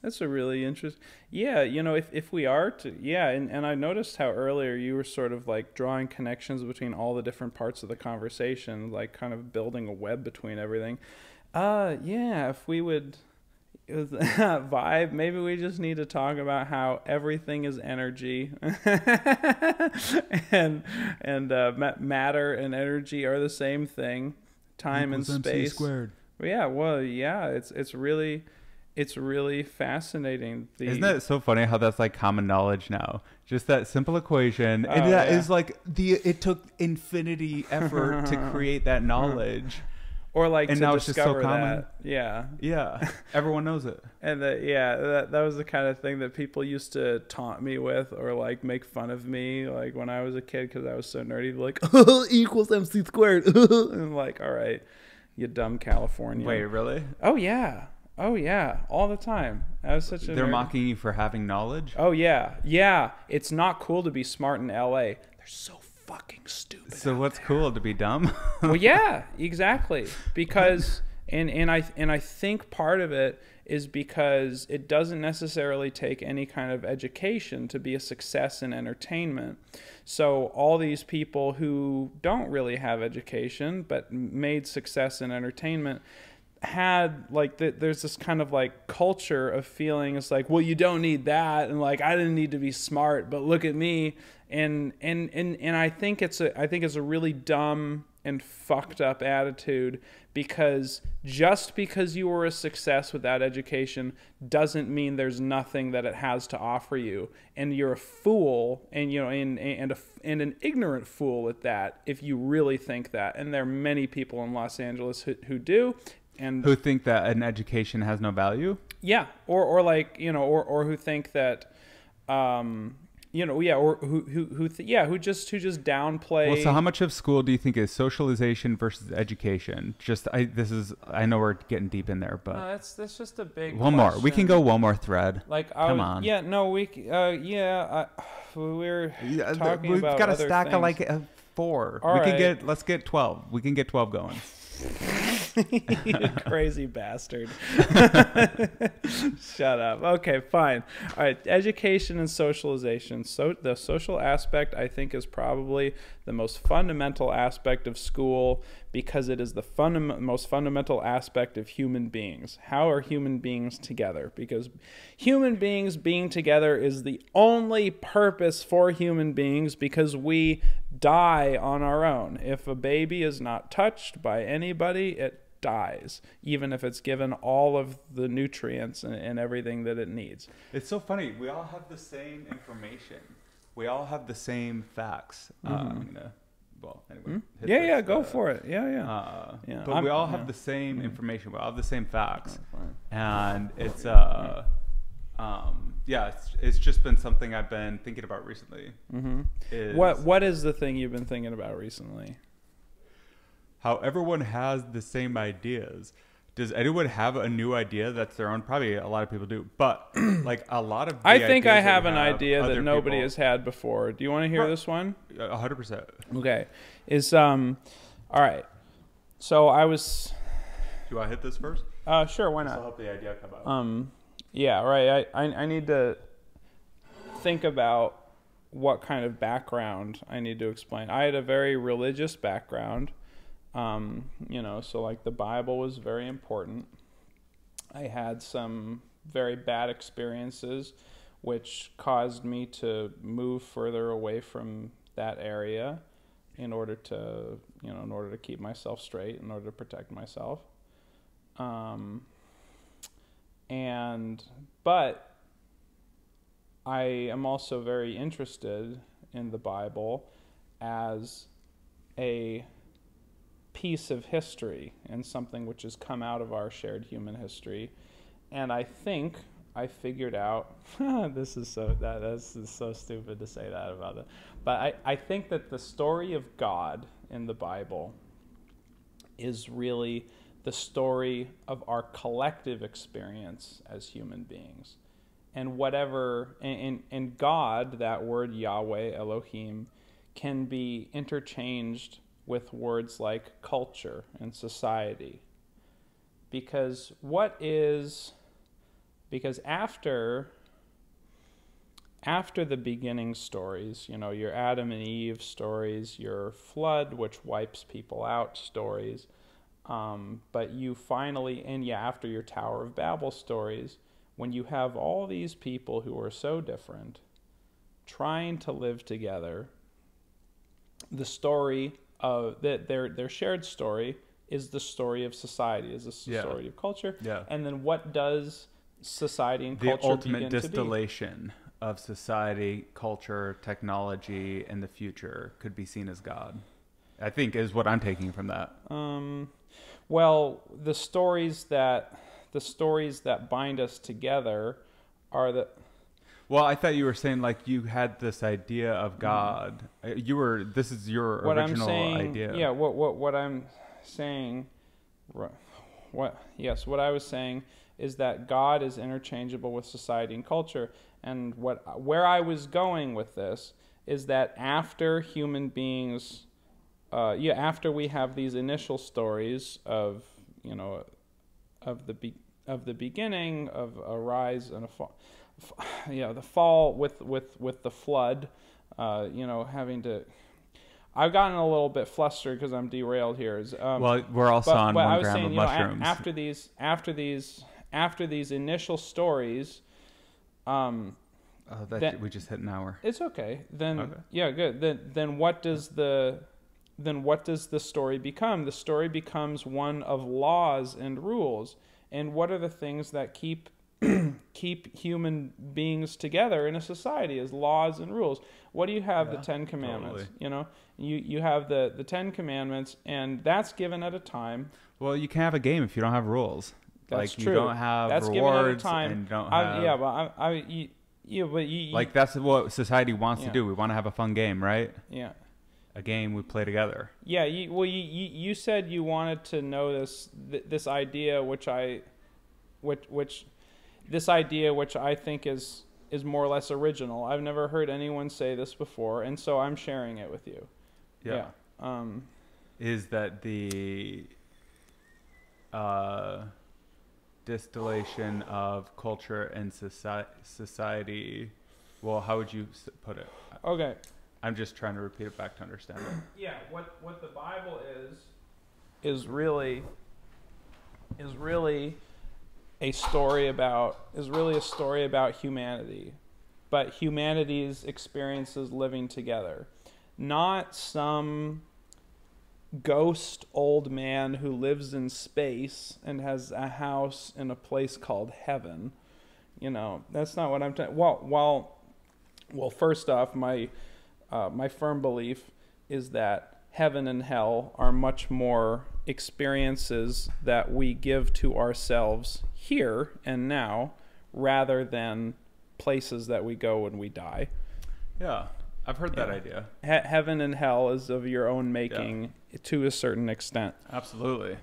That's a really interesting. Yeah, you know, if we are to, and I noticed how earlier you were sort of like drawing connections between all the different parts of the conversation, like kind of building a web between everything. If we would vibe, maybe we just need to talk about how everything is energy, and matter and energy are the same thing, time and space. MC². It's really fascinating. Isn't that so funny how that's like common knowledge now? Just that simple equation. And that is like it took infinity effort to create that knowledge. Or like and to now it's just so common. That. Yeah. Yeah. Everyone knows it. And that was the kind of thing that people used to taunt me with or like make fun of me like when I was a kid because I was so nerdy, like equals MC². And I'm like, all right, you dumb Californian. Wait, really? Oh yeah, all the time. I was such a They're nerd. mocking you for having knowledge. Oh yeah. It's not cool to be smart in L.A. They're so fucking stupid. So what's cool, to be dumb? Well, yeah, exactly. Because and I think part of it is because it doesn't necessarily take any kind of education to be a success in entertainment. So all these people who don't really have education but made success in entertainment had like there's this kind of like culture of feeling it's like, well, you don't need that, and like I didn't need to be smart, but look at me. And I think it's a really dumb and fucked up attitude, because just because you were a success without education doesn't mean there's nothing that it has to offer you, and you're a fool, and you know, and an ignorant fool at that, if you really think that. And there are many people in Los Angeles who do, and Who think that an education has no value? yeah, or like, you know, or who think that, you know, yeah, or who just downplay. Well, so how much of school do you think is socialization versus education? I know we're getting deep in there, but that's just a big one more. We can question. go one more thread. Like, come on. Yeah, no, we we're talking We've about got a other stack of things. like 4. All right. Let's get 12. We can get 12 going. You crazy bastard. Shut up. Okay, fine. All right, education and socialization. So the social aspect, I think, is probably the most fundamental aspect of school, because it is the most fundamental aspect of human beings. How are human beings together? Because human beings being together is the only purpose for human beings, because we die on our own. If a baby is not touched by anybody, it dies, even if it's given all of the nutrients and everything that it needs. It's so funny. We all have the same information. We all have the same facts. Anyway. Yeah, go for it. Yeah. But we all have the same information. We all have the same facts. And it's it's just been something I've been thinking about recently. What is the thing you've been thinking about recently? How everyone has the same ideas. Does anyone have a new idea that's their own? Probably a lot of people do, but like a lot of I think I have an idea that nobody people, has had before. Do you want to hear this one? 100%. Okay. All right. So I was. Do I hit this first? Sure. Why not? I'll help the idea come out. Yeah. Right. I need to think about what kind of background I need to explain. I had a very religious background. So like the Bible was very important. I had some very bad experiences which caused me to move further away from that area in order to keep myself straight, in order to protect myself. But I am also very interested in the Bible as a piece of history and something which has come out of our shared human history. And I think I figured out this is so stupid to say that about it, but I think that the story of God in the Bible is really the story of our collective experience as human beings. And whatever, and God, that word Yahweh, Elohim, can be interchanged with words like culture and society. Because after the beginning stories, your Adam and Eve stories, your flood, which wipes people out stories, but you finally, after your Tower of Babel stories, when you have all these people who are so different trying to live together, the story of their shared story is the story of society, is the story of culture. Yeah. And then what does society and culture the ultimate begin distillation of society, culture, technology, and the future could be seen as God, I think, is what I'm taking from that. Well, the stories that bind us together are the. Well, I thought you were saying like you had this idea of God. This is your original idea. Yeah. What I'm saying. what I was saying is that God is interchangeable with society and culture. And where I was going with this is that after human beings, after we have these initial stories of, of the beginning of a rise and a fall, the fall with the flood, having to. I've gotten a little bit flustered because I'm derailed here. Well, we're also on 1 gram of mushrooms. After these initial stories, we just hit an hour. It's okay. Good. Then what does the story become? The story becomes one of laws and rules. And what are the things that keep human beings together in a society is laws and rules. What do you have? The 10 Commandments. Totally. You have the 10 Commandments, and that's given at a time. Well, you can't have a game if you don't have rules. That's true. You don't have that's rewards given at a time. And don't have... that's what society wants to do. We want to have a fun game, right? Yeah. A game we play together. Yeah. You said you wanted to know this idea, which I think is more or less original. I've never heard anyone say this before, and so I'm sharing it with you. Yeah. Is that the distillation of culture and society? Well, how would you put it? Okay. I'm just trying to repeat it back to understand it. Yeah. What the Bible is really a story about humanity, but humanity's experiences living together, not some ghost old man who lives in space and has a house in a place called heaven. That's not what I'm talking. Well, first off, my firm belief is that heaven and hell are much more experiences that we give to ourselves here and now rather than places that we go when we die. Yeah, I've heard that idea. Heaven and hell is of your own making to a certain extent. Absolutely.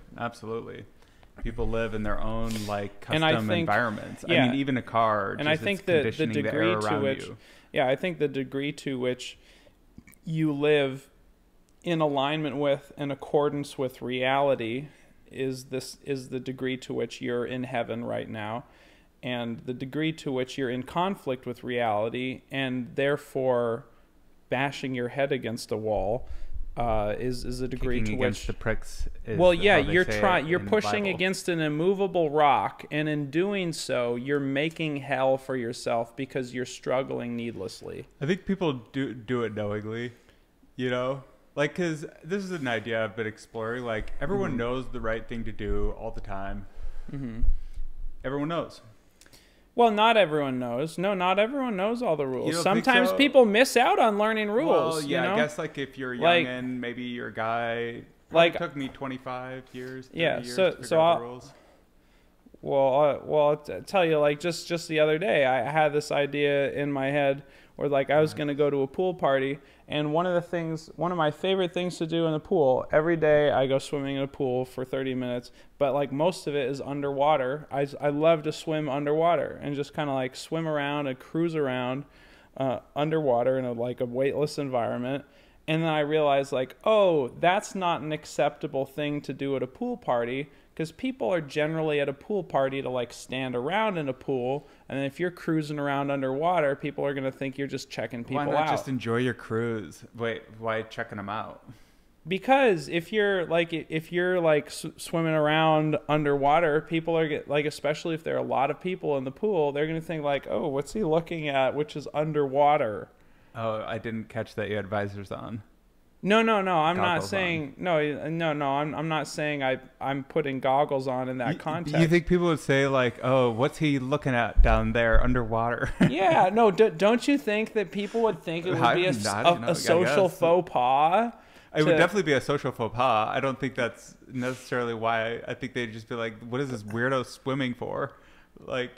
People live in their own custom environments. I mean, even a car. And I think the degree to which, I think the degree to which you live in alignment with, in accordance with reality, is the degree to which you're in heaven right now, and the degree to which you're in conflict with reality and therefore bashing your head against a wall is a degree Kicking to against which the pricks. You're pushing against an immovable rock, and in doing so, you're making hell for yourself because you're struggling needlessly. I think people do it knowingly, because this is an idea I've been exploring. Everyone knows the right thing to do all the time. Mm-hmm. Everyone knows. Well, not everyone knows. No, not everyone knows all the rules. You don't Sometimes think so? People miss out on learning rules. Well, yeah, I guess if you're young and maybe you're a guy. It took me 25 years. 30 years to figure out the rules. Well, I'll tell you, just the other day, I had this idea in my head where I was going to go to a pool party, and one of my favorite things to do in the pool, every day I go swimming in a pool for 30 minutes, but most of it is underwater. I love to swim underwater and just kind of swim around and cruise around underwater in a weightless environment. And then I realized that's not an acceptable thing to do at a pool party, because people are generally at a pool party to stand around in a pool, and if you're cruising around underwater, people are going to think you're just checking people out. Why not just enjoy your cruise? Wait, why checking them out? Because if you're swimming around underwater, people are especially if there are a lot of people in the pool, they're going to think oh, what's he looking at, which is underwater. Oh, I didn't catch that you had visors on. No. I'm not saying I'm not saying I'm putting goggles on in that context. You think people would say "Oh, what's he looking at down there underwater?" Yeah, no. Don't you think that people would think it would be a social faux pas? It would definitely be a social faux pas. I don't think that's necessarily why. I think they'd just be "What is this weirdo swimming for?" I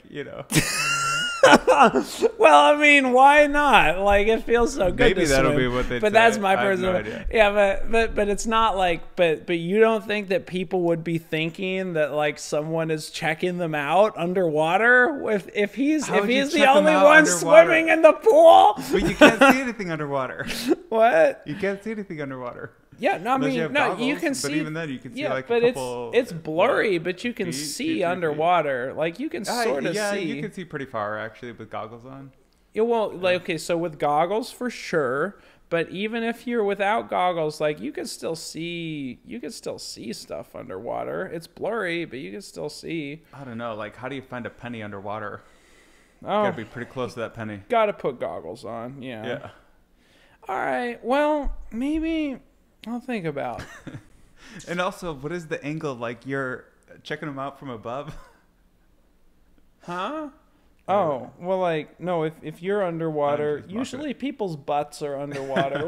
Well, I mean, why not? Like, it feels so good Maybe to that'll swim. be what they But say. that's my I have no personal. idea. Yeah, but it's not like. But you don't think that people would be thinking that like someone is checking them out underwater if he's How would you the check them only out one underwater? swimming in the pool? But you can't see anything underwater. What? You can't see anything underwater. Yeah, no, I Unless mean, you have no, goggles, you can but see. even then, you can see yeah, like but a couple. it's blurry, but you can feet, see 2, 3 feet. underwater. Like you can sort of yeah, see. you can see pretty far actually with goggles on. Yeah, well, like okay, so with goggles for sure, but even if you're without goggles, like you can still see stuff underwater. It's blurry, but you can still see. I don't know. Like, how do you find a penny underwater? Oh, Gotta be pretty close to that penny. gotta put goggles on. Yeah. Yeah. All right. Well, maybe I'll think about. And also, what is the angle? Like, you're checking them out from above? Huh? Oh, well, like, no, if you're underwater, usually people's butts are underwater.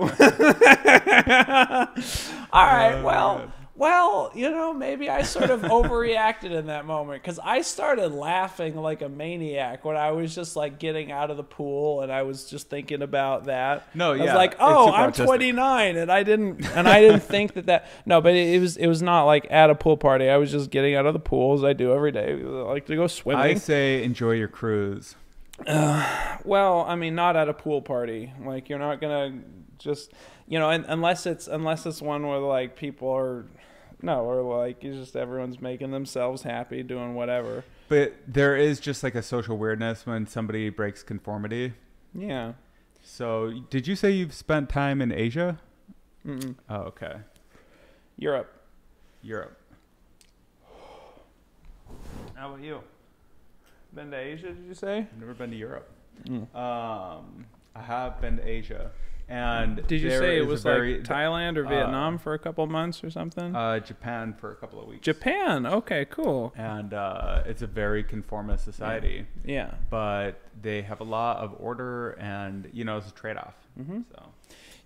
All right, well, you know, maybe I sort of overreacted in that moment because I started laughing like a maniac when I was just like getting out of the pool and I was just thinking about that. No, I yeah, was like, it's oh, super I'm autistic. 29 and I didn't think that. No, but it was not like at a pool party. I was just getting out of the pool as I do every day. I like to go swimming. I say enjoy your cruise. Well, I mean, not at a pool party. Like, you're not gonna just, you know, unless it's one where like people are, no, or like it's just everyone's making themselves happy doing whatever. But there is just like a social weirdness when somebody breaks conformity. Yeah. So, did you say you've spent time in Asia? Mm-mm. Oh, okay. Europe. How about you? Been to Asia? Did you say? I've never been to Europe. Mm. I have been to Asia. And Did you there say it is a was very, like Thailand or Vietnam for a couple months or something? Japan for a couple of weeks. Japan. Okay, cool. And it's a very conformist society. Yeah. But they have a lot of order and, you know, it's a trade-off. Mm-hmm. So.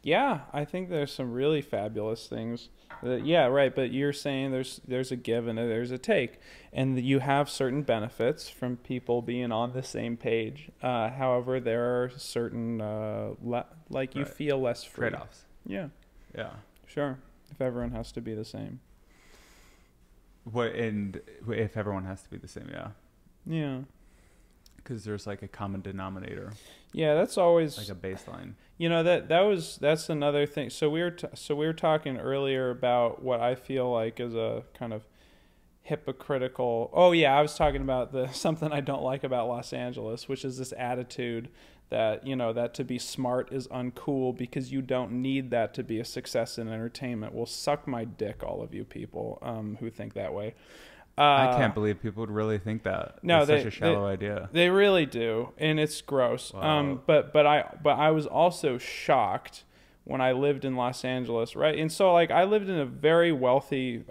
Yeah, I think there's some really fabulous things. Yeah, right. But you're saying there's a give and there's a take, and you have certain benefits from people being on the same page. However, there are certain you feel less free. Trade-offs. Yeah. Yeah. Sure. If everyone has to be the same. And if everyone has to be the same, yeah. Yeah. Because there's like a common denominator. Yeah, that's always like a baseline. You know, that's another thing. So we were talking earlier about what I feel like is a kind of hypocritical. Oh yeah, I was talking about something I don't like about Los Angeles, which is this attitude that, you know, that to be smart is uncool because you don't need that to be a success in entertainment. Well, suck my dick, all of you people who think that way. I can't believe people would really think that. No, it's such a shallow idea. They really do, and it's gross. Wow. But I was also shocked when I lived in Los Angeles, right? And so like I lived in a very wealthy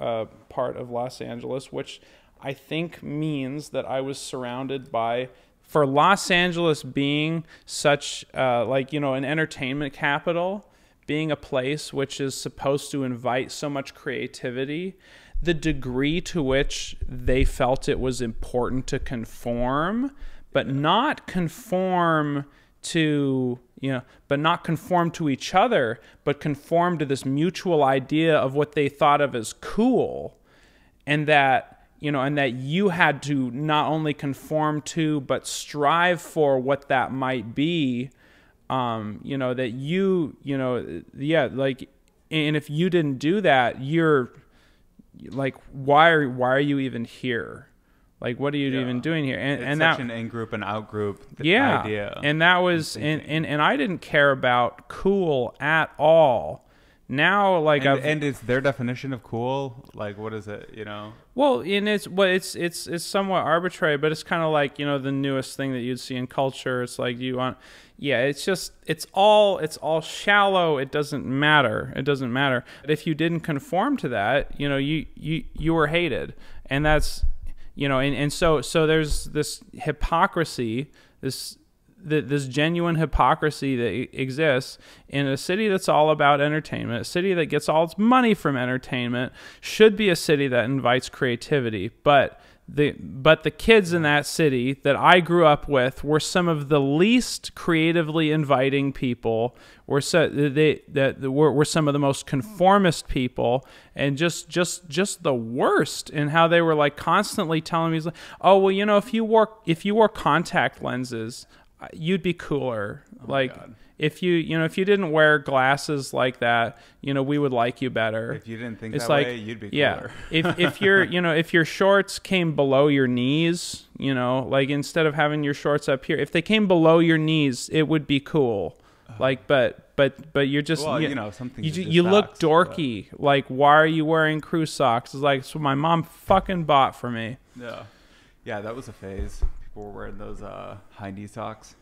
part of Los Angeles, which I think means that I was surrounded by, for Los Angeles being such like, you know, an entertainment capital, being a place which is supposed to invite so much creativity. The degree to which they felt it was important to conform, but not conform to, you know, but not conform to each other, but conform to this mutual idea of what they thought of as cool, and that, you know, and that you had to not only conform to, but strive for what that might be. You know, that you know, yeah, like, and if you didn't do that, you're like, why are you even here? Like, what are you even doing here? And it's that such an in-group and out-group idea. And that was, and I didn't care about cool at all. Now, like, and it's their definition of cool. Like, what is it? You know? Well, and it's somewhat arbitrary, but it's kind of like, you know, the newest thing that you'd see in culture. It's like it's all shallow. It doesn't matter. But if you didn't conform to that, you know, you were hated, and that's, you know, and so there's this hypocrisy, this genuine hypocrisy that exists in a city that's all about entertainment, a city that gets all its money from entertainment, should be a city that invites creativity. But the kids in that city that I grew up with were some of the least creatively inviting people. Were some of the most conformist people, and just the worst in how they were like constantly telling me, "Oh, well, you know, if you wore contact lenses, you'd be cooler." Oh, like if you didn't wear glasses like that, you know, we would like you better. If you didn't think it's that like, way, you'd be cooler. yeah. if if your shorts came below your knees, you know, like instead of having your shorts up here, if they came below your knees, it would be cool. Like, but you're just, well, you know, something you look dorky. But. Like, why are you wearing crew socks? It's like, so my mom fucking bought for me. Yeah, that was a phase. People were wearing those high knee socks.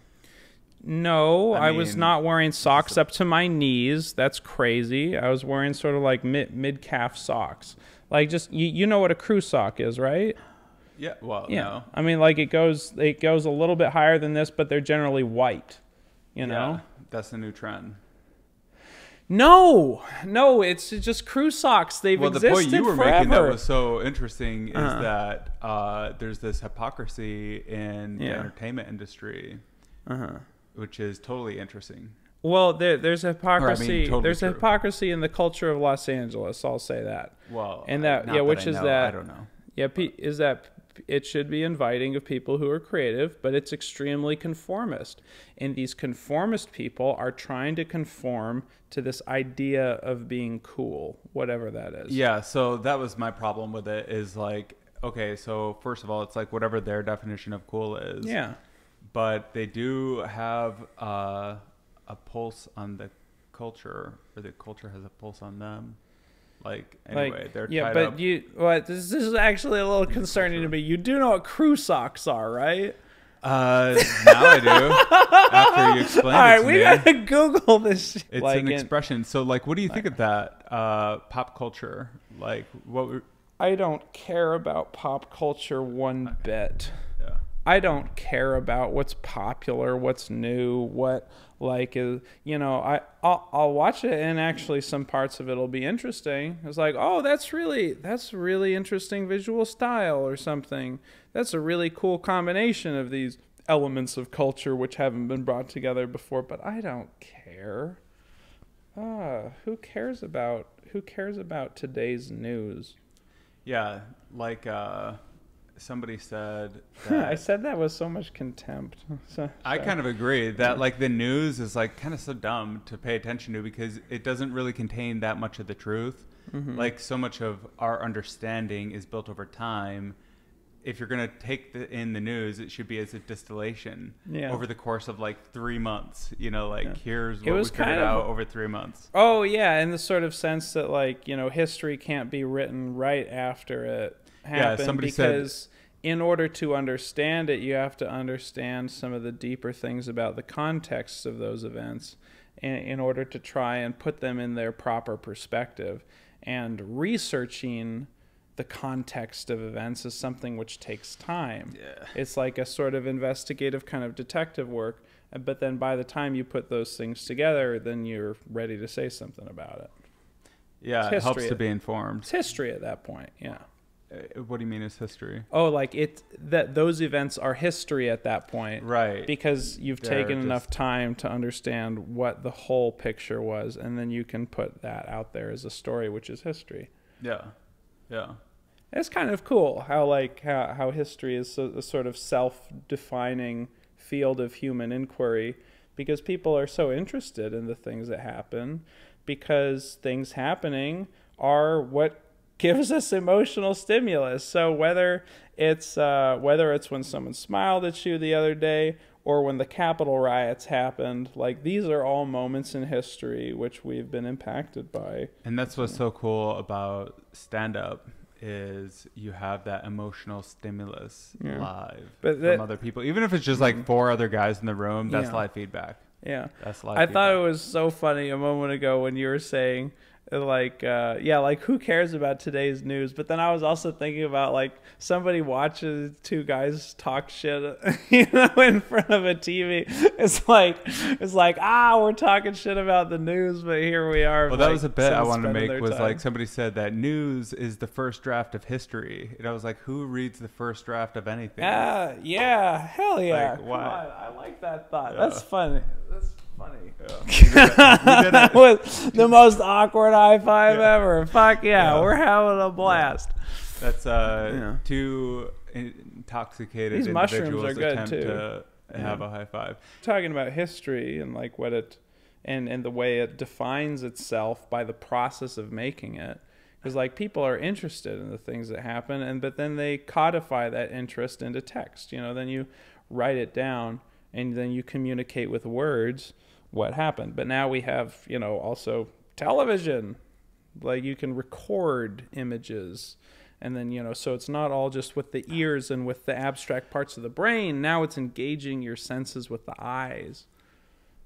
No, I was not wearing socks up to my knees. That's crazy. I was wearing sort of like mid calf socks. Like, just you know what a crew sock is, right? Yeah. Well, yeah. No. I mean, like it goes a little bit higher than this, but they're generally white. You know. Yeah, that's the new trend. No, it's just crew socks. They've existed forever. The point you were making that was so interesting is that there's this hypocrisy in the entertainment industry, which is totally interesting. Well, there's hypocrisy. Totally there's true. Hypocrisy in the culture of Los Angeles. I'll say that. Well, and that which is that I don't know. Yeah, is that it should be inviting of people who are creative, but it's extremely conformist. And these conformist people are trying to conform to this idea of being cool, whatever that is. Yeah, so that was my problem with it is like, okay, so first of all, it's like whatever their definition of cool is. Yeah. But they do have a pulse on the culture, or the culture has a pulse on them. Like, anyway, they're tied up. This is actually a little concerning to me. You do know what crew socks are, right? Now I do. After you explained it to me. All right, we gotta Google this. It's like an expression. So, like, what do you think of that pop culture? Like, I don't care about pop culture one bit. Yeah. I don't care about what's popular, what's new, what like is, you know, I'll watch it, and actually some parts of it'll be interesting. It's like, oh, that's really interesting visual style or something. That's a really cool combination of these elements of culture which haven't been brought together before. But I don't care. Who cares about today's news? Yeah, like somebody said that I said that with so much contempt. I kind of agree that like the news is like kind of so dumb to pay attention to because it doesn't really contain that much of the truth. Mm-hmm. Like so much of our understanding is built over time. If you're going to take in the news, it should be as a distillation over the course of like 3 months, you know, like here's what we figured out over 3 months. Oh yeah. In the sort of sense that like, you know, history can't be written right after it happened because in order to understand it, you have to understand some of the deeper things about the context of those events in order to try and put them in their proper perspective. And researching the context of events is something which takes time. Yeah. It's like a sort of investigative kind of detective work, but then by the time you put those things together, then you're ready to say something about it. Yeah, it helps to be informed. It's history at that point, yeah. What do you mean is history? Oh, like that those events are history at that point. Right. Because you've taken enough time to understand what the whole picture was, and then you can put that out there as a story, which is history. Yeah. Yeah. It's kind of cool how history is a sort of self-defining field of human inquiry because people are so interested in the things that happen because things happening are what gives us emotional stimulus. So whether it's when someone smiled at you the other day or when the Capitol riots happened, like these are all moments in history which we've been impacted by. And that's what's so cool about stand-up is you have that emotional stimulus live from other people. Even if it's just like 4 other guys in the room, that's live feedback. Yeah. That's live I feedback. thought it was so funny a moment ago when you were saying yeah, like who cares about today's news? But then I was also thinking about like somebody watches two guys talk shit, you know, in front of a TV. It's like we're talking shit about the news, but here we are. Well, like, that was a bit I wanted to make was time. like somebody said that news is the first draft of history. And I was like, who reads the first draft of anything? Yeah, hell yeah. Like, why? Come on, I like that thought. Yeah. That's funny. That's funny. Yeah. That was the most awkward high five ever. Fuck yeah, we're having a blast. That's two intoxicated These individuals mushrooms are good attempt too. to have a high five. Talking about history and like what it and the way it defines itself by the process of making it. Because like people are interested in the things that happen, but then they codify that interest into text. You know, then you write it down, and then you communicate with words what happened. But now we have, you know, also television. Like you can record images, and then, you know, so it's not all just with the ears and with the abstract parts of the brain. Now it's engaging your senses with the eyes.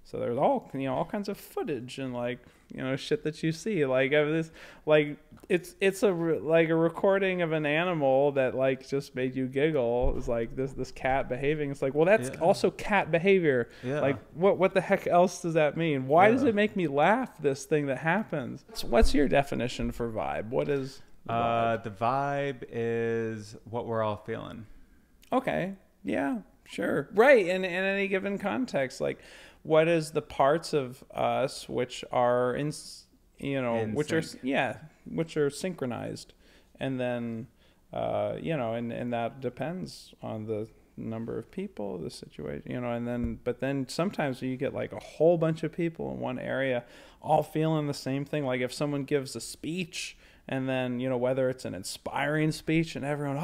So there's all, you know, all kinds of footage and like, you know, shit that you see. Like this, like it's a recording of an animal that like just made you giggle. It's like this cat behaving. It's like, well, that's also cat behavior. Yeah. Like what the heck else does that mean? Why does it make me laugh? This thing that happens. What's your definition for vibe? What is the vibe? The vibe is what we're all feeling. Okay. Yeah. Sure. Right. In any given context, like. What is the parts of us which are which are synchronized, and then and that depends on the number of people, the situation, you know, and then sometimes you get like a whole bunch of people in one area all feeling the same thing. Like if someone gives a speech, and then, you know, whether it's an inspiring speech and everyone,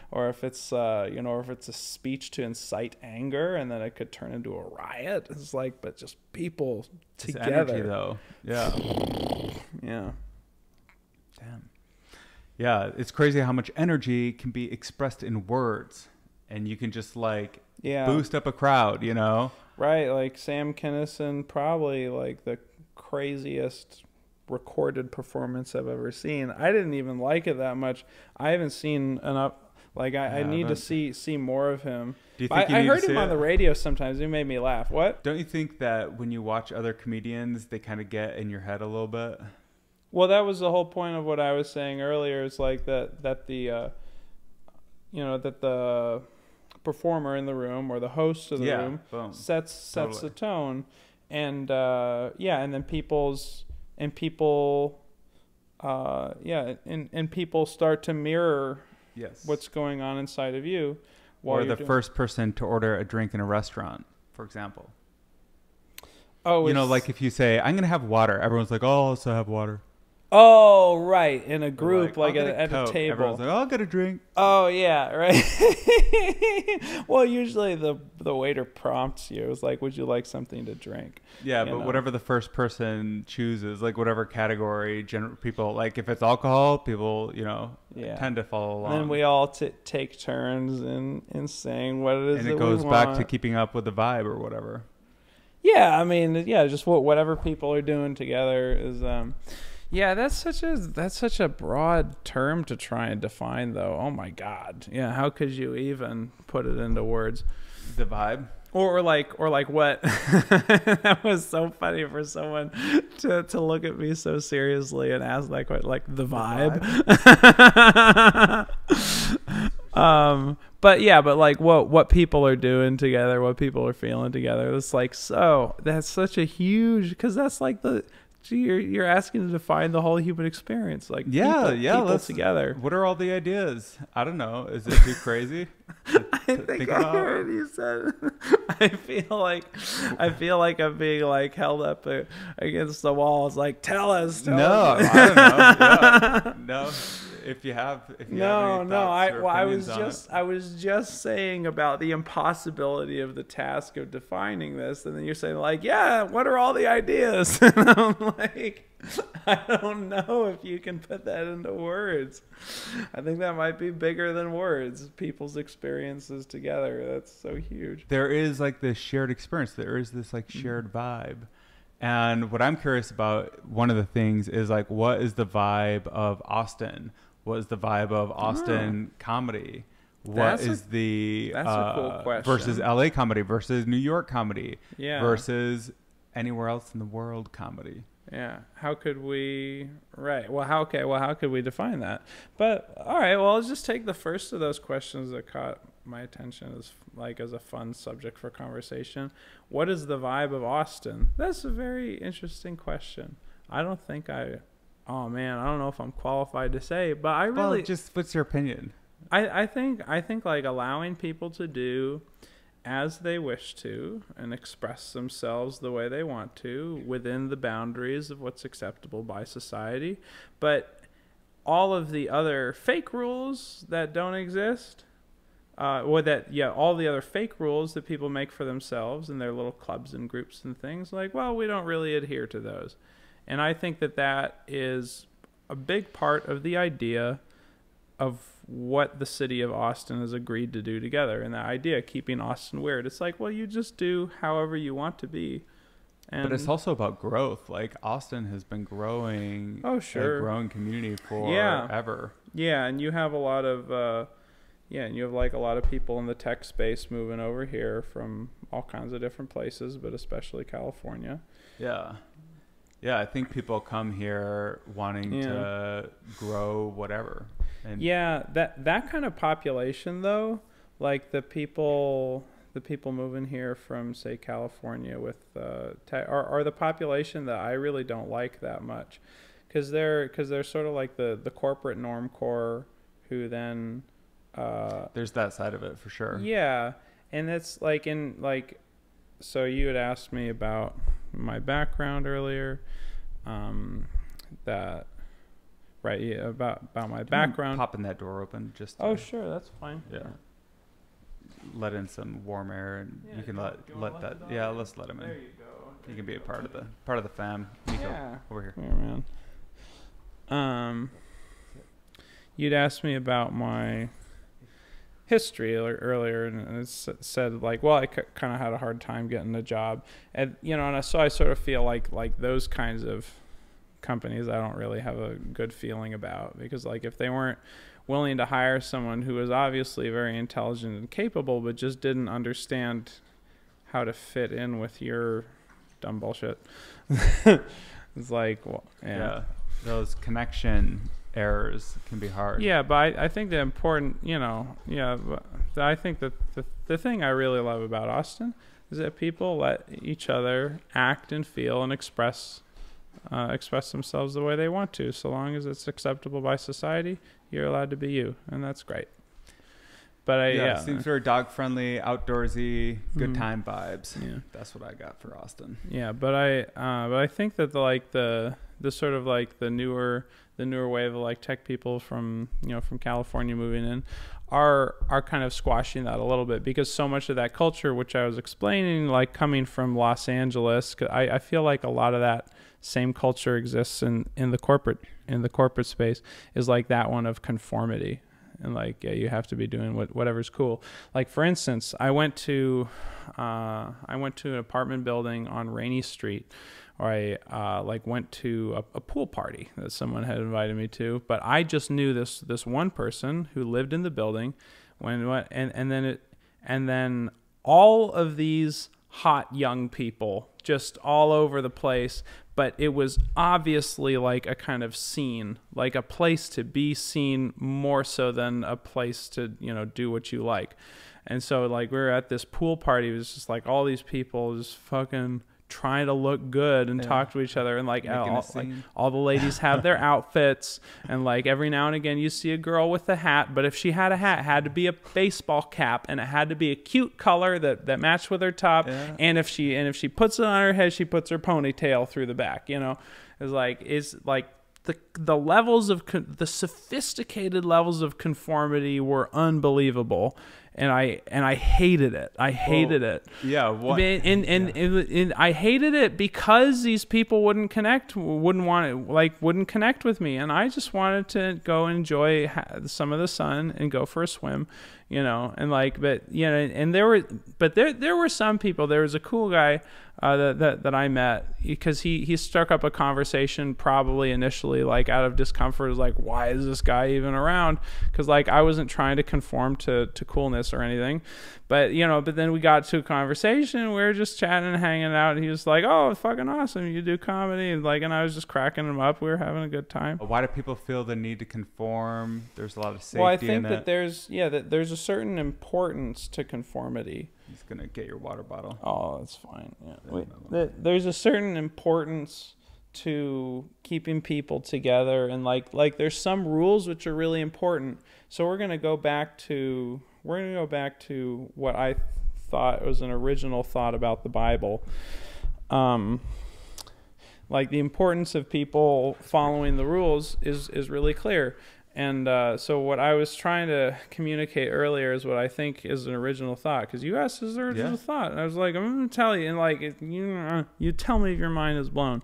or if it's, or if it's a speech to incite anger, and then it could turn into a riot. It's like, but just people together. It's energy, though. Yeah. Yeah. Damn. Yeah. It's crazy how much energy can be expressed in words, and you can just like boost up a crowd, you know? Right. Like Sam Kinison, probably like the craziest recorded performance I've ever seen. I didn't even like it that much. I haven't seen enough. Like I need to see more of him. Do you think I heard him on the radio sometimes. He made me laugh. What? Don't you think that when you watch other comedians, they kind of get in your head a little bit? Well, that was the whole point of what I was saying earlier. It's like that the performer in the room or the host of the room sets the tone, and then people start to mirror what's going on inside of you. Or the first person to order a drink in a restaurant, for example. Oh, you know, like if you say, I'm going to have water, everyone's like, oh, I'll also have water. Oh, right. In a group, like at a table. Everyone's like, oh, I'll get a drink. Oh, yeah, right. Well, usually the waiter prompts you. It's like, would you like something to drink? Yeah, but whatever the first person chooses, like whatever category, people, like if it's alcohol, people, you know, tend to follow along. And then we all take turns in saying what it is that we want. And it goes back to keeping up with the vibe or whatever. Yeah, I mean, just whatever people are doing together is... Yeah, that's such a broad term to try and define, though. Oh my God, yeah. How could you even put it into words? The vibe, or like what? That was so funny for someone to look at me so seriously and ask that question, like the vibe. But like what people are doing together, what people are feeling together. It's like that's such a huge, because that's like you're asking to define the whole human experience, like people together. What are all the ideas? I don't know. Is it too crazy? I think I heard you said. I feel like I'm being like held up against the wall. It's like, tell us. I don't know. Yeah. No. If you have any thoughts I was just saying about the impossibility of the task of defining this, and then you're saying like, what are all the ideas? And I'm like, I don't know if you can put that into words. I think that might be bigger than words. People's experiences together. That's so huge. There is like this shared experience. There is this like shared vibe. And what I'm curious about, one of the things is like, what is the vibe of Austin? What is the vibe of Austin comedy? What is the that's a cool question. versus LA comedy versus New York comedy versus anywhere else in the world comedy? Yeah. How could we? Right. Well, how could we define that? But all right. Well, let's just take the first of those questions that caught my attention as a fun subject for conversation. What is the vibe of Austin? That's a very interesting question. I don't know if I'm qualified to say, but I really just what's your opinion? I think like allowing people to do as they wish to and express themselves the way they want to within the boundaries of what's acceptable by society, but all of the other fake rules that don't exist, all the other fake rules that people make for themselves in their little clubs and groups and things, like, well, we don't really adhere to those. And I think that is a big part of the idea of what the city of Austin has agreed to do together. And that idea, keeping Austin weird, it's like, well, you just do however you want to be. But it's also about growth. Like, Austin has been growing, a growing community forever. Yeah, and you have a lot of, a lot of people in the tech space moving over here from all kinds of different places, but especially California. Yeah. Yeah, I think people come here wanting to grow whatever. And that kind of population, though, like the people moving here from, say, California with are the population that I really don't like that much, because they're sort of like the corporate normcore who then there's that side of it for sure. Yeah, and it's like so you had asked me about my background earlier, about my background. Popping that door open, just sure, that's fine. Yeah, let in some warm air, and you can let that. Yeah, let's let him in. There you go. He can be a part of the fam. Nico, over here. Yeah, man. You'd asked me about my history earlier, and it said like, well, I kind of had a hard time getting a job, and so I sort of feel like those kinds of companies I don't really have a good feeling about, because like if they weren't willing to hire someone who was obviously very intelligent and capable but just didn't understand how to fit in with your dumb bullshit, it's like, well, yeah, those connection errors can be hard. Yeah, but I think the important, but I think that the thing I really love about Austin is that people let each other act and feel and express themselves the way they want to. So long as it's acceptable by society, you're allowed to be you, and that's great. But it seems very dog friendly, outdoorsy, good time vibes. Yeah, that's what I got for Austin. Yeah, but I think that the sort of like the newer wave of like tech people from California moving in are kind of squashing that a little bit, because so much of that culture, which I was explaining, like coming from Los Angeles, 'cause I feel like a lot of that same culture exists in the corporate space, is like that one of conformity. And like, yeah, you have to be doing whatever's cool. Like, for instance, I went to an apartment building on Rainey Street, where I went to a pool party that someone had invited me to. But I just knew this one person who lived in the building, and then all of these hot young people just all over the place. But it was obviously like a kind of scene, like a place to be seen more so than a place to, do what you like. And so like we were at this pool party. It was just like all these people just fucking trying to look good and talk to each other, and like all the ladies have their outfits, and like every now and again you see a girl with a hat, but if she had a hat, it had to be a baseball cap, and it had to be a cute color that matched with her top, and if she puts it on her head, she puts her ponytail through the back. It's like the levels of the sophisticated levels of conformity were unbelievable. and I hated it. I hated it. Yeah. What? And I hated it because these people wouldn't connect with me, and I just wanted to go enjoy some of the sun and go for a swim, and there were some people. There was a cool guy that I met, because he struck up a conversation probably initially like out of discomfort, like, why is this guy even around? Because like I wasn't trying to conform to coolness or anything, but then we got to a conversation, we were just chatting and hanging out, and he was like, oh, fucking awesome, you do comedy, and I was just cracking him up. We were having a good time. Why do people feel the need to conform? There's a lot of safety. Well, I think that there's a certain importance to conformity. He's gonna get your water bottle. Oh, that's fine. Yeah. There's a certain importance to keeping people together, and like there's some rules which are really important. So we're gonna go back to what I thought was an original thought about the Bible. Like the importance of people following the rules is really clear. And so what I was trying to communicate earlier is what I think is an original thought. Because you asked, is there an original thought? And I was like, I'm going to tell you. And you tell me if your mind is blown.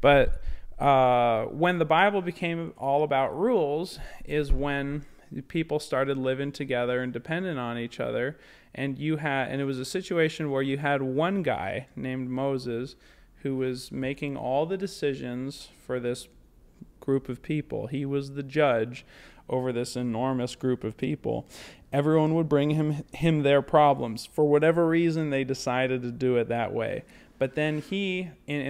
But when the Bible became all about rules is when people started living together and dependent on each other. And it was a situation where you had one guy named Moses who was making all the decisions for this group of people. He was the judge over this enormous group of people. Everyone would bring him their problems. For whatever reason, they decided to do it that way. But then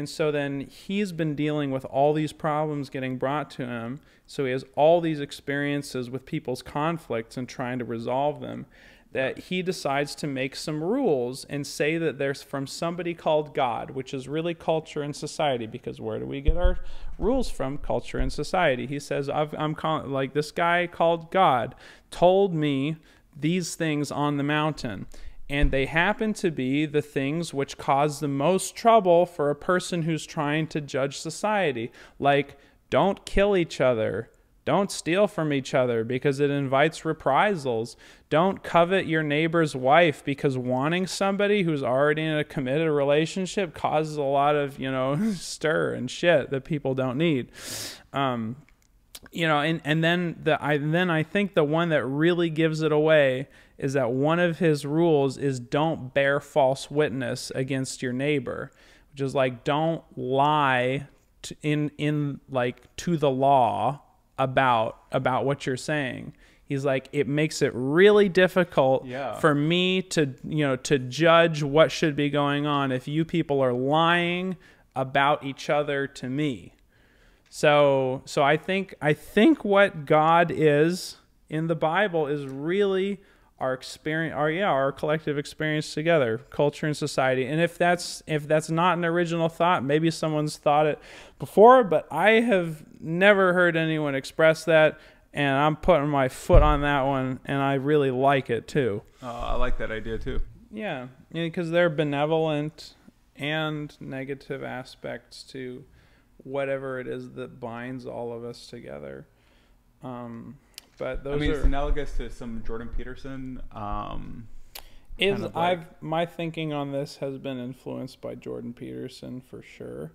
so then he's been dealing with all these problems getting brought to him. So he has all these experiences with people's conflicts and trying to resolve them, that he decides to make some rules and say that there's from somebody called God, which is really culture and society, because where do we get our rules from? Culture and society. He says, this guy called God told me these things on the mountain, and they happen to be the things which cause the most trouble for a person who's trying to judge society. Like, don't kill each other. Don't steal from each other because it invites reprisals. Don't covet your neighbor's wife because wanting somebody who's already in a committed relationship causes a lot of, stir and shit that people don't need. And then I think the one that really gives it away is that one of his rules is don't bear false witness against your neighbor, which is like, don't lie to the law about what you're saying. He's like, it makes it really difficult for me to judge what should be going on if you people are lying about each other to me. So I think what God is in the Bible is really our experience, our collective experience together, culture and society. And if that's not an original thought, maybe someone's thought it before, but I have never heard anyone express that, and I'm putting my foot on that one, and I really like it too. I like that idea too. Yeah, because there are benevolent and negative aspects to whatever it is that binds all of us together. But those it's analogous to some Jordan Peterson. My thinking on this has been influenced by Jordan Peterson for sure.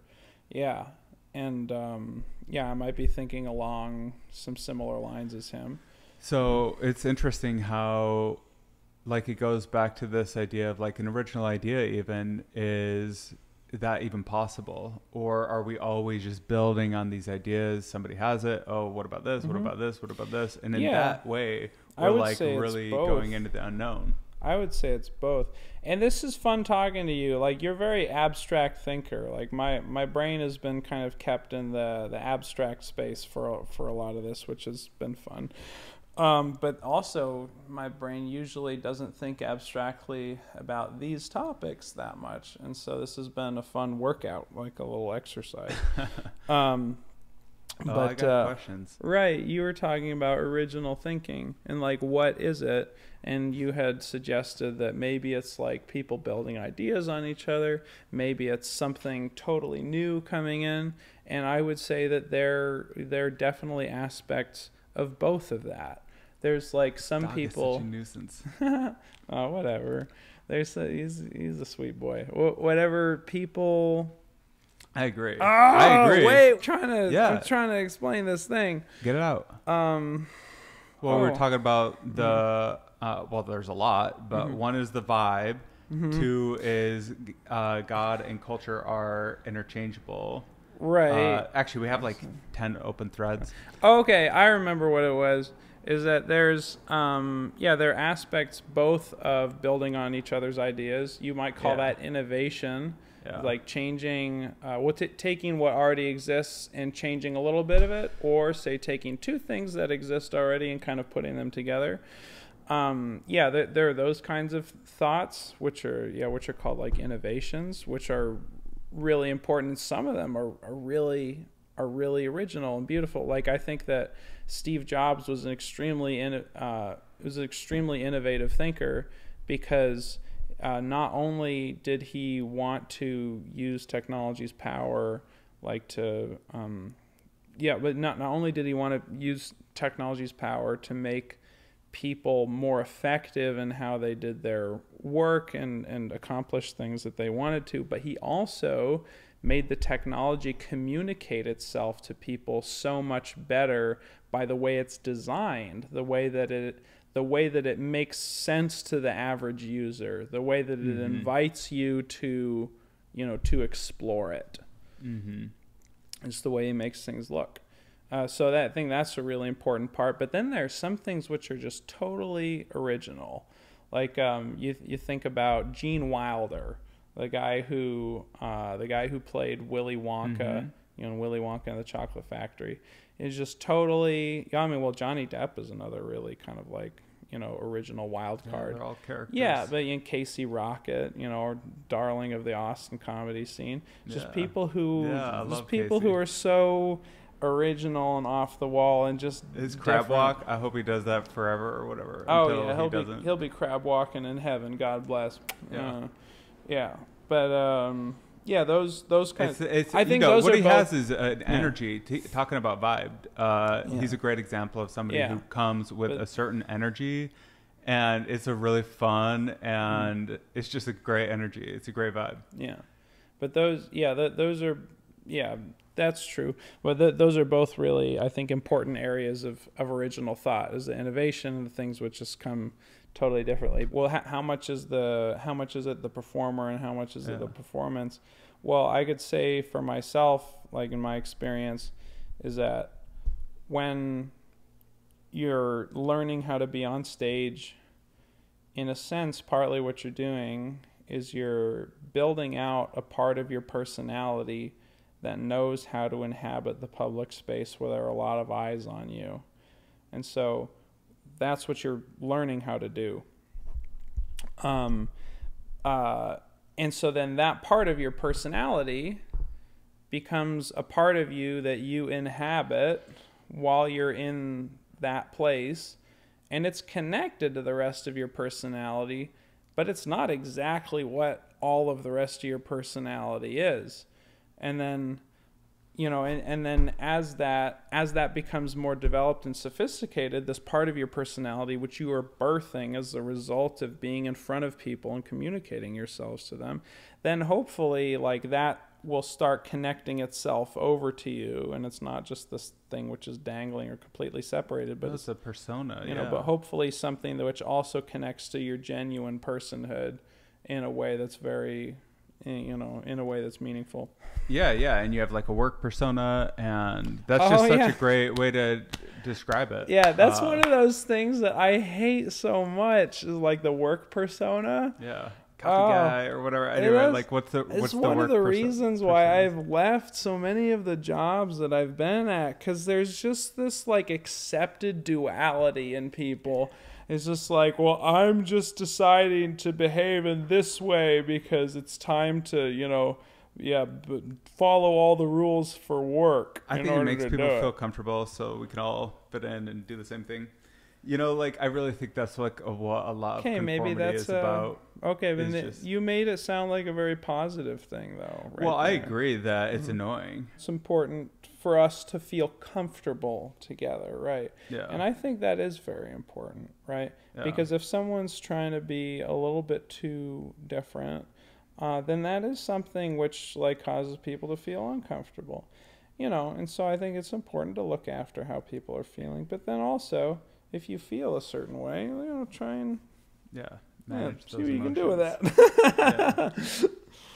Yeah. And I might be thinking along some similar lines as him. So it's interesting how it goes back to this idea of an original idea even is that even possible? Or are we always just building on these ideas? Somebody has it. Oh, what about this? What about this? What about this? And in that way, we're really going into the unknown. I would say it's both. And this is fun talking to you. You're a very abstract thinker. My brain has been kind of kept in the abstract space for a lot of this, which has been fun. But also, my brain usually doesn't think abstractly about these topics that much. And so this has been a fun workout, like a little exercise. I got questions. Right. You were talking about original thinking and what is it? And you had suggested that maybe it's people building ideas on each other. Maybe it's something totally new coming in. And I would say that there are definitely aspects of both of that. there's like some Dog people. is such a nuisance. Oh, whatever. He's a sweet boy. Whatever people. I agree. Oh, I agree. Wait, Yeah. I'm trying to explain this thing. Get it out. Um. Well, we're talking about the. Well, there's a lot, but one is the vibe. Two is God and culture are interchangeable. Right. Actually, we have like 10 open threads. Okay, I remember what it was. Is that there's there are aspects both of building on each other's ideas. You might call that innovation, like changing, taking what already exists and changing a little bit of it, or say taking two things that exist already and kind of putting them together. There are those kinds of thoughts, which are called like innovations, which are really important. Some of them are really original and beautiful. Like I think that Steve Jobs was an extremely innovative thinker, because not only did he want to use technology's power, but not only did he want to use technology's power to make people more effective in how they did their work and accomplish things that they wanted to, but he also made the technology communicate itself to people so much better by the way it's designed, the way that it makes sense to the average user, the way that it invites you to explore it. It's the way he makes things look. So that's a really important part. But then there's some things which are just totally original. Like you think about Gene Wilder, the guy who played Willy Wonka, Willy Wonka and the Chocolate Factory, is just totally. Johnny Depp is another really kind of like original wild card. They're all characters. Yeah, but Casey Rocket, or darling of the Austin comedy scene, just people who are so original and off the wall and just his crab walk. I hope he does that forever or whatever. Oh yeah, he'll be crab walking in heaven. God bless. Those kinds. I think those what he has is an energy. Talking about vibe, he's a great example of somebody who comes with a certain energy, and it's a really fun and it's just a great energy. It's a great vibe. Yeah, but those are that's true. But those are both really, I think, important areas of original thought, is the innovation and the things which just come totally differently. Well, how much is it the performer and how much is it the performance? Well, I could say for myself, like in my experience, is that when you're learning how to be on stage, in a sense, partly what you're doing is you're building out a part of your personality that knows how to inhabit the public space where there are a lot of eyes on you. And so that's what you're learning how to do. And so then that part of your personality becomes a part of you that you inhabit while you're in that place. And it's connected to the rest of your personality, but it's not exactly what all of the rest of your personality is. And then, and then as that becomes more developed and sophisticated, this part of your personality, which you are birthing as a result of being in front of people and communicating yourselves to them, then hopefully like that will start connecting itself over to you, and it's not just this thing which is dangling or completely separated, but it's a persona, but hopefully something which also connects to your genuine personhood in a way that's very, in a way that's meaningful. And you have like a work persona, and that's just such a great way to describe it. Yeah, that's one of those things that I hate so much, is like the work persona. Yeah. Coffee guy or whatever. Anyway, like what's the It's one of the reasons why I've left so many of the jobs that I've been at, because there's just this like accepted duality in people. It's just like, well, I'm just deciding to behave in this way because it's time to, follow all the rules for work. I think it makes people feel comfortable so we can all fit in and do the same thing. You know, like I really think that's like what a lot of Okay, maybe conformity that's is about. okay. But just- you made it sound like a very positive thing, though. Right Well, I there. agree that it's annoying. It's important for us to feel comfortable together, right? Yeah. And I think that is very important, right? Yeah. Because if someone's trying to be a little bit too different, then that is something which like causes people to feel uncomfortable, you know. And so I think it's important to look after how people are feeling, but then also if you feel a certain way, you know, try and see what you can do with that. Yeah.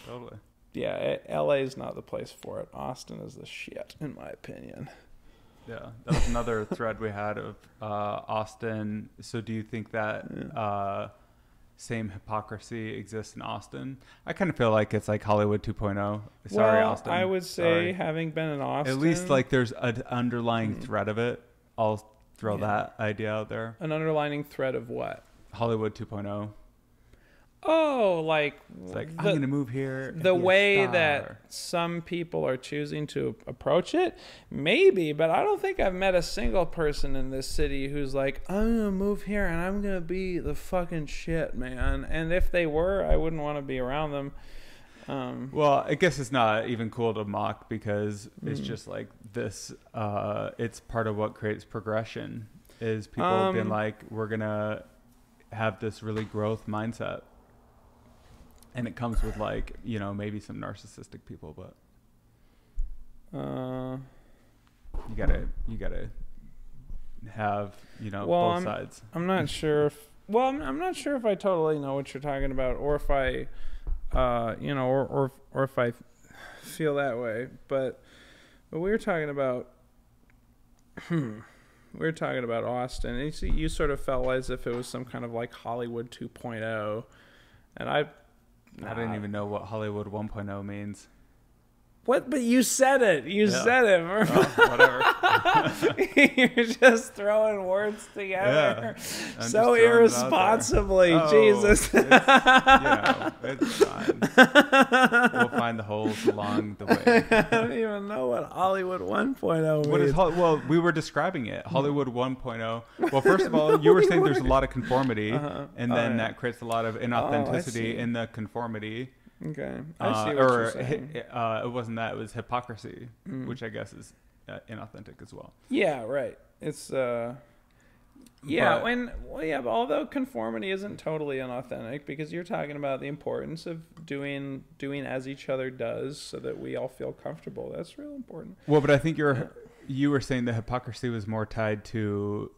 Totally. Yeah, LA is not the place for it. Austin is the shit, in my opinion. Yeah, that was another thread we had of Austin. So do you think that same hypocrisy exists in Austin? I kind of feel like it's like Hollywood 2.0. Sorry, well, Austin. I would say, Sorry. having been in Austin, At least like there's an underlying thread of it. I'll throw that idea out there. an underlining thread of what? Hollywood 2.0. Oh, like It's like, I'm going to move here. And the be a way star. that some people are choosing to approach it, maybe, but I don't think I've met a single person in this city who's like, I'm gonna move here and I'm gonna be the fucking shit, man. And if they were, I wouldn't want to be around them. Well, I guess it's not even cool to mock because it's just like this. It's part of what creates progression is people being like, we're going to have this really growth mindset. And it comes with like, you know, maybe some narcissistic people, but you gotta have, you know, both sides. I'm not sure if, I'm not sure if I totally know what you're talking about, or if I, you know, or if I feel that way. But we were talking about, Austin. And you sort of felt as if it was some kind of like Hollywood 2.0, and I didn't even know what Hollywood 1.0 means. What? But you said it. You said it. Oh, whatever. You're just throwing words together so just irresponsibly. Jesus. It's, you know, it's fine. We'll find the holes along the way. I don't even know what Hollywood 1.0 means. What is well, we were describing it. Hollywood 1.0. Well, first of all, you were saying there's a lot of conformity, and then that creates a lot of inauthenticity in the conformity. Okay, I see what you're saying. It wasn't that; it was hypocrisy, which I guess is inauthentic as well. Yeah, right. It's but although conformity isn't totally inauthentic, because you're talking about the importance of doing as each other does, so that we all feel comfortable. That's real important. Well, but I think you were saying the hypocrisy was more tied to,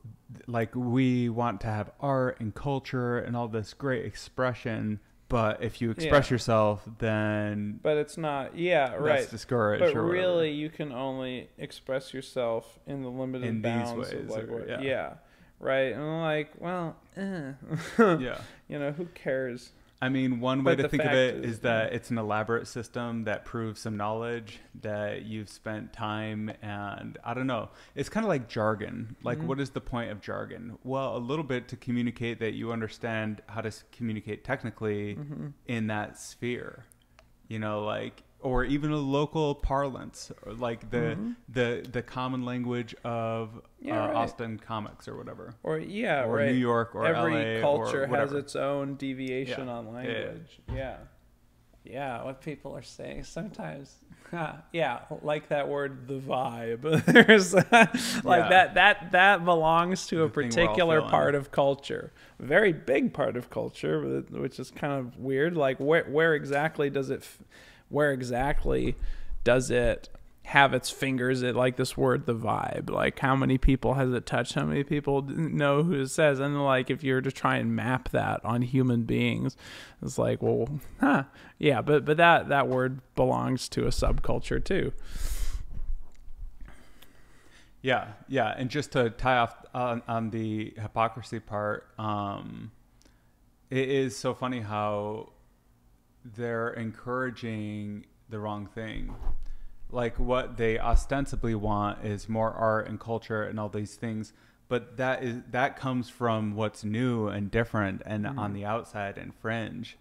like, we want to have art and culture and all this great expression. But if you express yourself, then... But it's not... Yeah, right. That's discouraged. But or really, you can only express yourself in the limited bounds these ways, of, like, or, right? And I'm like, well, yeah. You know, who cares? I mean, one way to think of it is that yeah. it's an elaborate system that proves some knowledge that you've spent time, and I don't know. It's kind of like jargon. Like, what is the point of jargon? Well, a little bit to communicate that you understand how to communicate technically in that sphere. You know, like, or even a local parlance, or like the common language of Austin comics or whatever. Or or New York or every LA culture or has its own deviation on language. Yeah. What people are saying sometimes. Like that word, the vibe. There's like that belongs to a particular part of culture, a very big part of culture, which is kind of weird. Like where exactly does it have its fingers at, like, this word, the vibe? Like, how many people has it touched? How many people know who it says? And like, if you were to try and map that on human beings, it's like, well, but that word belongs to a subculture too. Yeah. And just to tie off on the hypocrisy part, it is so funny how they're encouraging the wrong thing. Like, what they ostensibly want is more art and culture and all these things, but that comes from what's new and different and on the outside and fringe.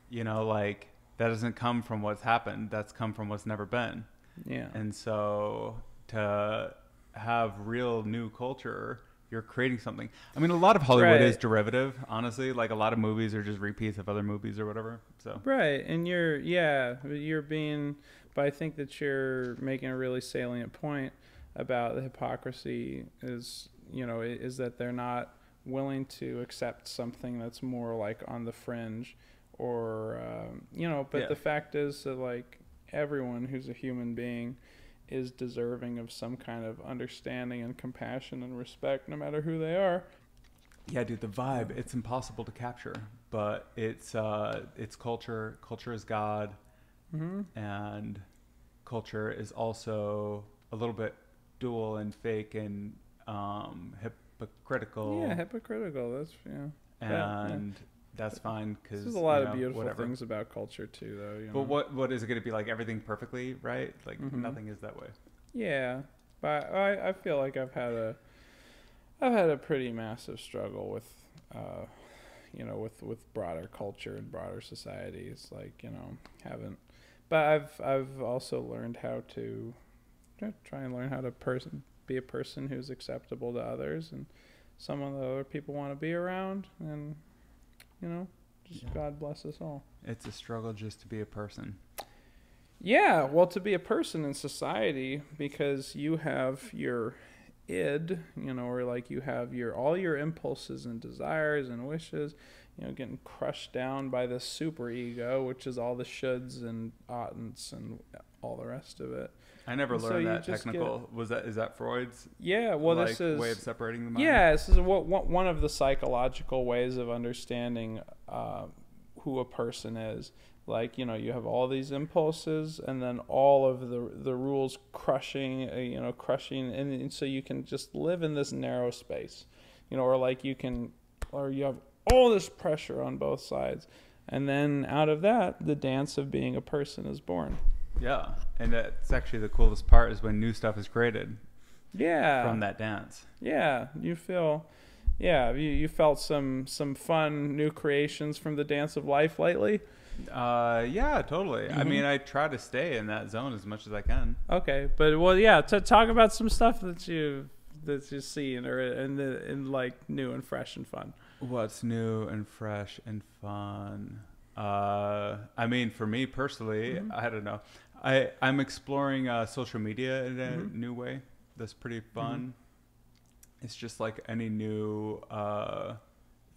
You know, like, that doesn't come from what's happened. That's come from what's never been. Yeah. And so to have real new culture you're creating something. I mean, a lot of Hollywood Right. is derivative, honestly. Like a lot of movies are just repeats of other movies or whatever. So Right, and you're being, but I think that you're making a really salient point about the hypocrisy is, is that they're not willing to accept something that's more like on the fringe, or but Yeah. the fact is that like everyone who's a human being is deserving of some kind of understanding and compassion and respect, no matter who they are. yeah, dude, the vibe, it's impossible to capture, but it's culture. Culture is God, and culture is also a little bit dual and fake and hypocritical. Yeah, hypocritical. That's And that's fine because there's a lot of beautiful things about culture too, though. But what is it going to be like? Everything perfectly right? Like nothing is that way. Yeah, but I feel like I've had a pretty massive struggle with with broader culture and broader societies, like but I've also learned how to try and learn how to be a person who's acceptable to others and someone that other people want to be around, and God bless us all. It's a struggle just to be a person. Yeah, well, to be a person in society, because you have your id, or like you have all your impulses and desires and wishes, getting crushed down by the super ego, which is all the shoulds and oughtn'ts and all the rest of it. I never learned that technical. Is that Freud's? Yeah, well, like, this is way of separating the mind. Yeah, this is one of the psychological ways of understanding who a person is. Like, you have all these impulses, and then all of the rules crushing, and so you can just live in this narrow space, or like you have all this pressure on both sides, and then out of that, the dance of being a person is born. Yeah, and that's actually the coolest part is when new stuff is created. Yeah. From that dance. Yeah, you felt some fun new creations from the dance of life lately. Yeah, totally. I mean, I try to stay in that zone as much as I can. Okay, but to talk about some stuff that you've seen or in like new and fresh and fun. What's new and fresh and fun? I mean, for me personally, I don't know. I'm exploring social media in a new way. That's pretty fun. It's just like any new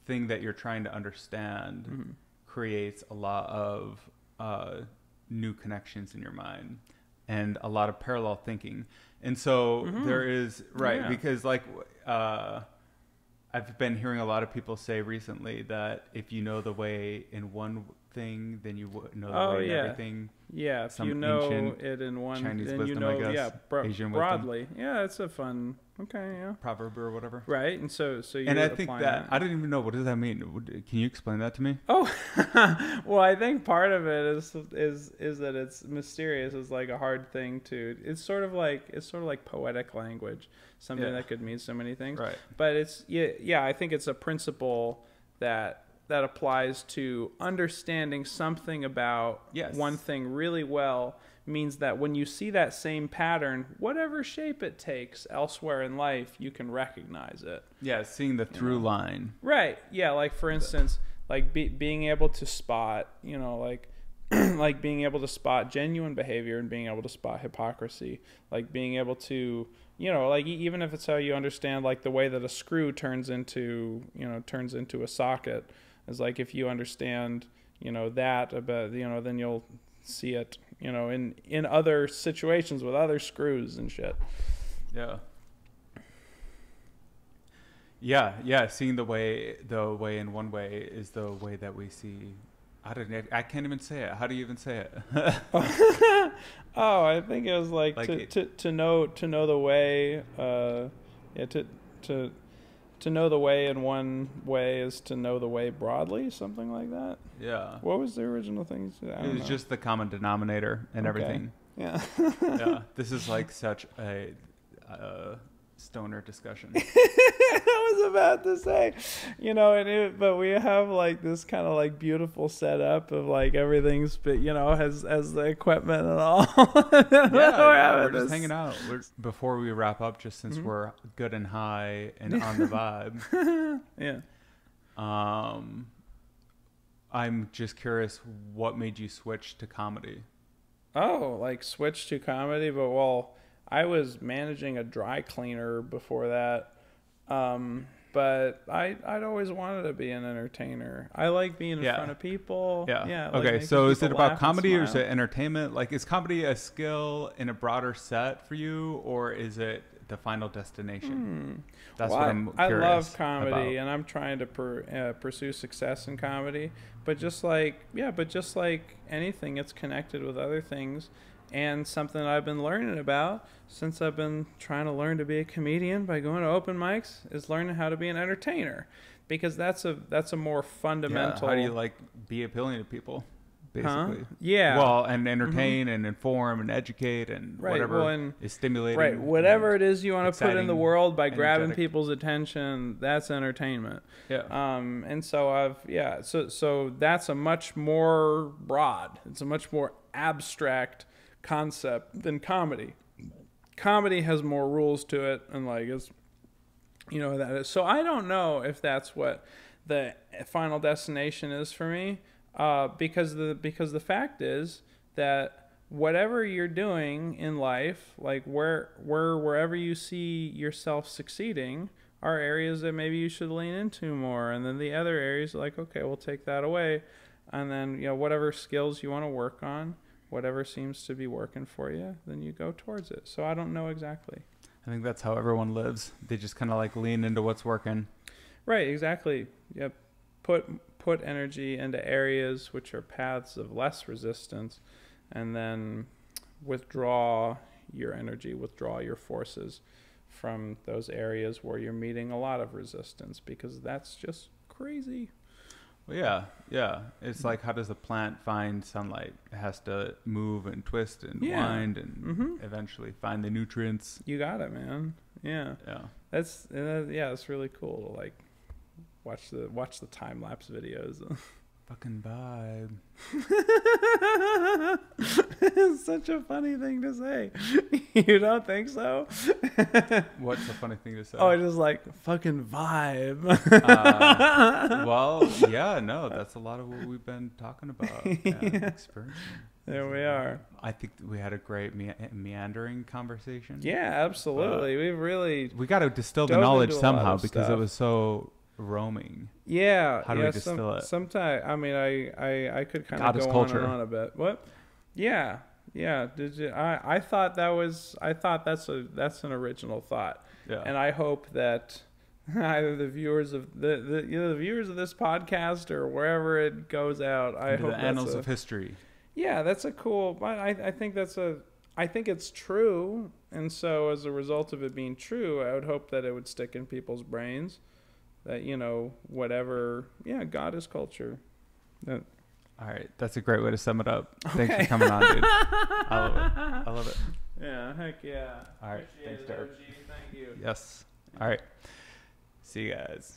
thing that you're trying to understand creates a lot of new connections in your mind and a lot of parallel thinking. And so there is, because like I've been hearing a lot of people say recently that if you know the way in one thing, then you know the way in everything. Yeah, if you know it in one, Chinese then wisdom, I guess. Asian broadly. wisdom. Yeah, it's a fun. Okay, yeah. Proverb or whatever. Right, and so you. And I think that I didn't even know, what does that mean? Can you explain that to me? Oh, well, I think part of it is that it's mysterious. It's like a hard thing to. It's sort of like poetic language, something that could mean so many things. Right. But it's I think it's a principle that applies to understanding something about one thing really well. Means that when you see that same pattern, whatever shape it takes elsewhere in life, you can recognize it. Yeah, seeing the through line. Right. Yeah, like for instance, like being able to spot, like like being able to spot genuine behavior and being able to spot hypocrisy, like being able to, like even if it's how you understand like the way that a screw turns into a socket, is like if you understand, that about, then you'll see it, in other situations with other screws and shit. Yeah. Yeah. Seeing the way in one way is the way that we see. I can't even say it. How do you even say it? Oh, I think it was like to know the way. To know the way in one way is to know the way broadly, something like that. Yeah. What was the original thing? It was just the common denominator and everything. Yeah. Yeah. This is like such a stoner discussion. That was about to say, but we have like this kind of like beautiful setup of like everything's, but has the equipment and all. We're just hanging out. Before we wrap up, just since we're good and high and on the vibe. Yeah. I'm just curious, what made you switch to comedy? Oh, like switch to comedy, but I was managing a dry cleaner before that. But I'd always wanted to be an entertainer. I like being in front of people. Yeah. Like okay. So is it about comedy or is smile. it entertainment? Like, is comedy a skill in a broader set for you, or is it the final destination? That's what I'm curious. I love comedy, about. and I'm trying to pursue success in comedy. But just like anything, it's connected with other things. And something I've been learning about since I've been trying to learn to be a comedian by going to open mics is learning how to be an entertainer, because that's a more fundamental. How do you be appealing to people, basically? Yeah. Well, and entertain and inform and educate and whatever is stimulating. Right. Whatever it is you want to put in the world by grabbing energetic. people's attention, that's entertainment. Yeah. And so so that's a much more broad. It's a much more abstract concept than comedy. Comedy has more rules to it, and it's that is. So I don't know if that's what the final destination is for me, because the fact is that whatever you're doing in life, like wherever you see yourself succeeding, are areas that maybe you should lean into more, and then the other areas okay, we'll take that away, and then whatever skills you want to work on, whatever seems to be working for you, then you go towards it. So I don't know exactly. I think that's how everyone lives. They just kind of lean into what's working. Right, exactly. Yep. Put energy into areas which are paths of less resistance, and then withdraw your energy, withdraw your forces from those areas where you're meeting a lot of resistance, because that's just crazy. Well, yeah. It's like, how does a plant find sunlight? It has to move and twist and wind and eventually find the nutrients. You got it, man. Yeah. That's it's really cool to watch the time lapse videos. Fucking vibe. It's such a funny thing to say. You don't think so? What's a funny thing to say? Oh, just fucking vibe. Well, yeah, no, that's a lot of what we've been talking about and experiencing. There we are. I think we had a great meandering conversation. Yeah, absolutely. We got to distill the knowledge somehow, because it was so roaming. Yeah. How do we distill it? Sometimes, I could kind of go culture. on and on a bit. What? Yeah. Did you? I thought that's an original thought. Yeah. And I hope that either the viewers of the viewers of this podcast, or wherever it goes out, I hope the annals of history. Yeah, that's a cool. I think I think it's true, and so as a result of it being true, I would hope that it would stick in people's brains. That whatever. Yeah, God is culture. All right, that's a great way to sum it up. Okay. Thanks for coming on, dude. I love it. Yeah, heck yeah. All right, thanks, Derek. Thank you. Yes. All right. See you guys.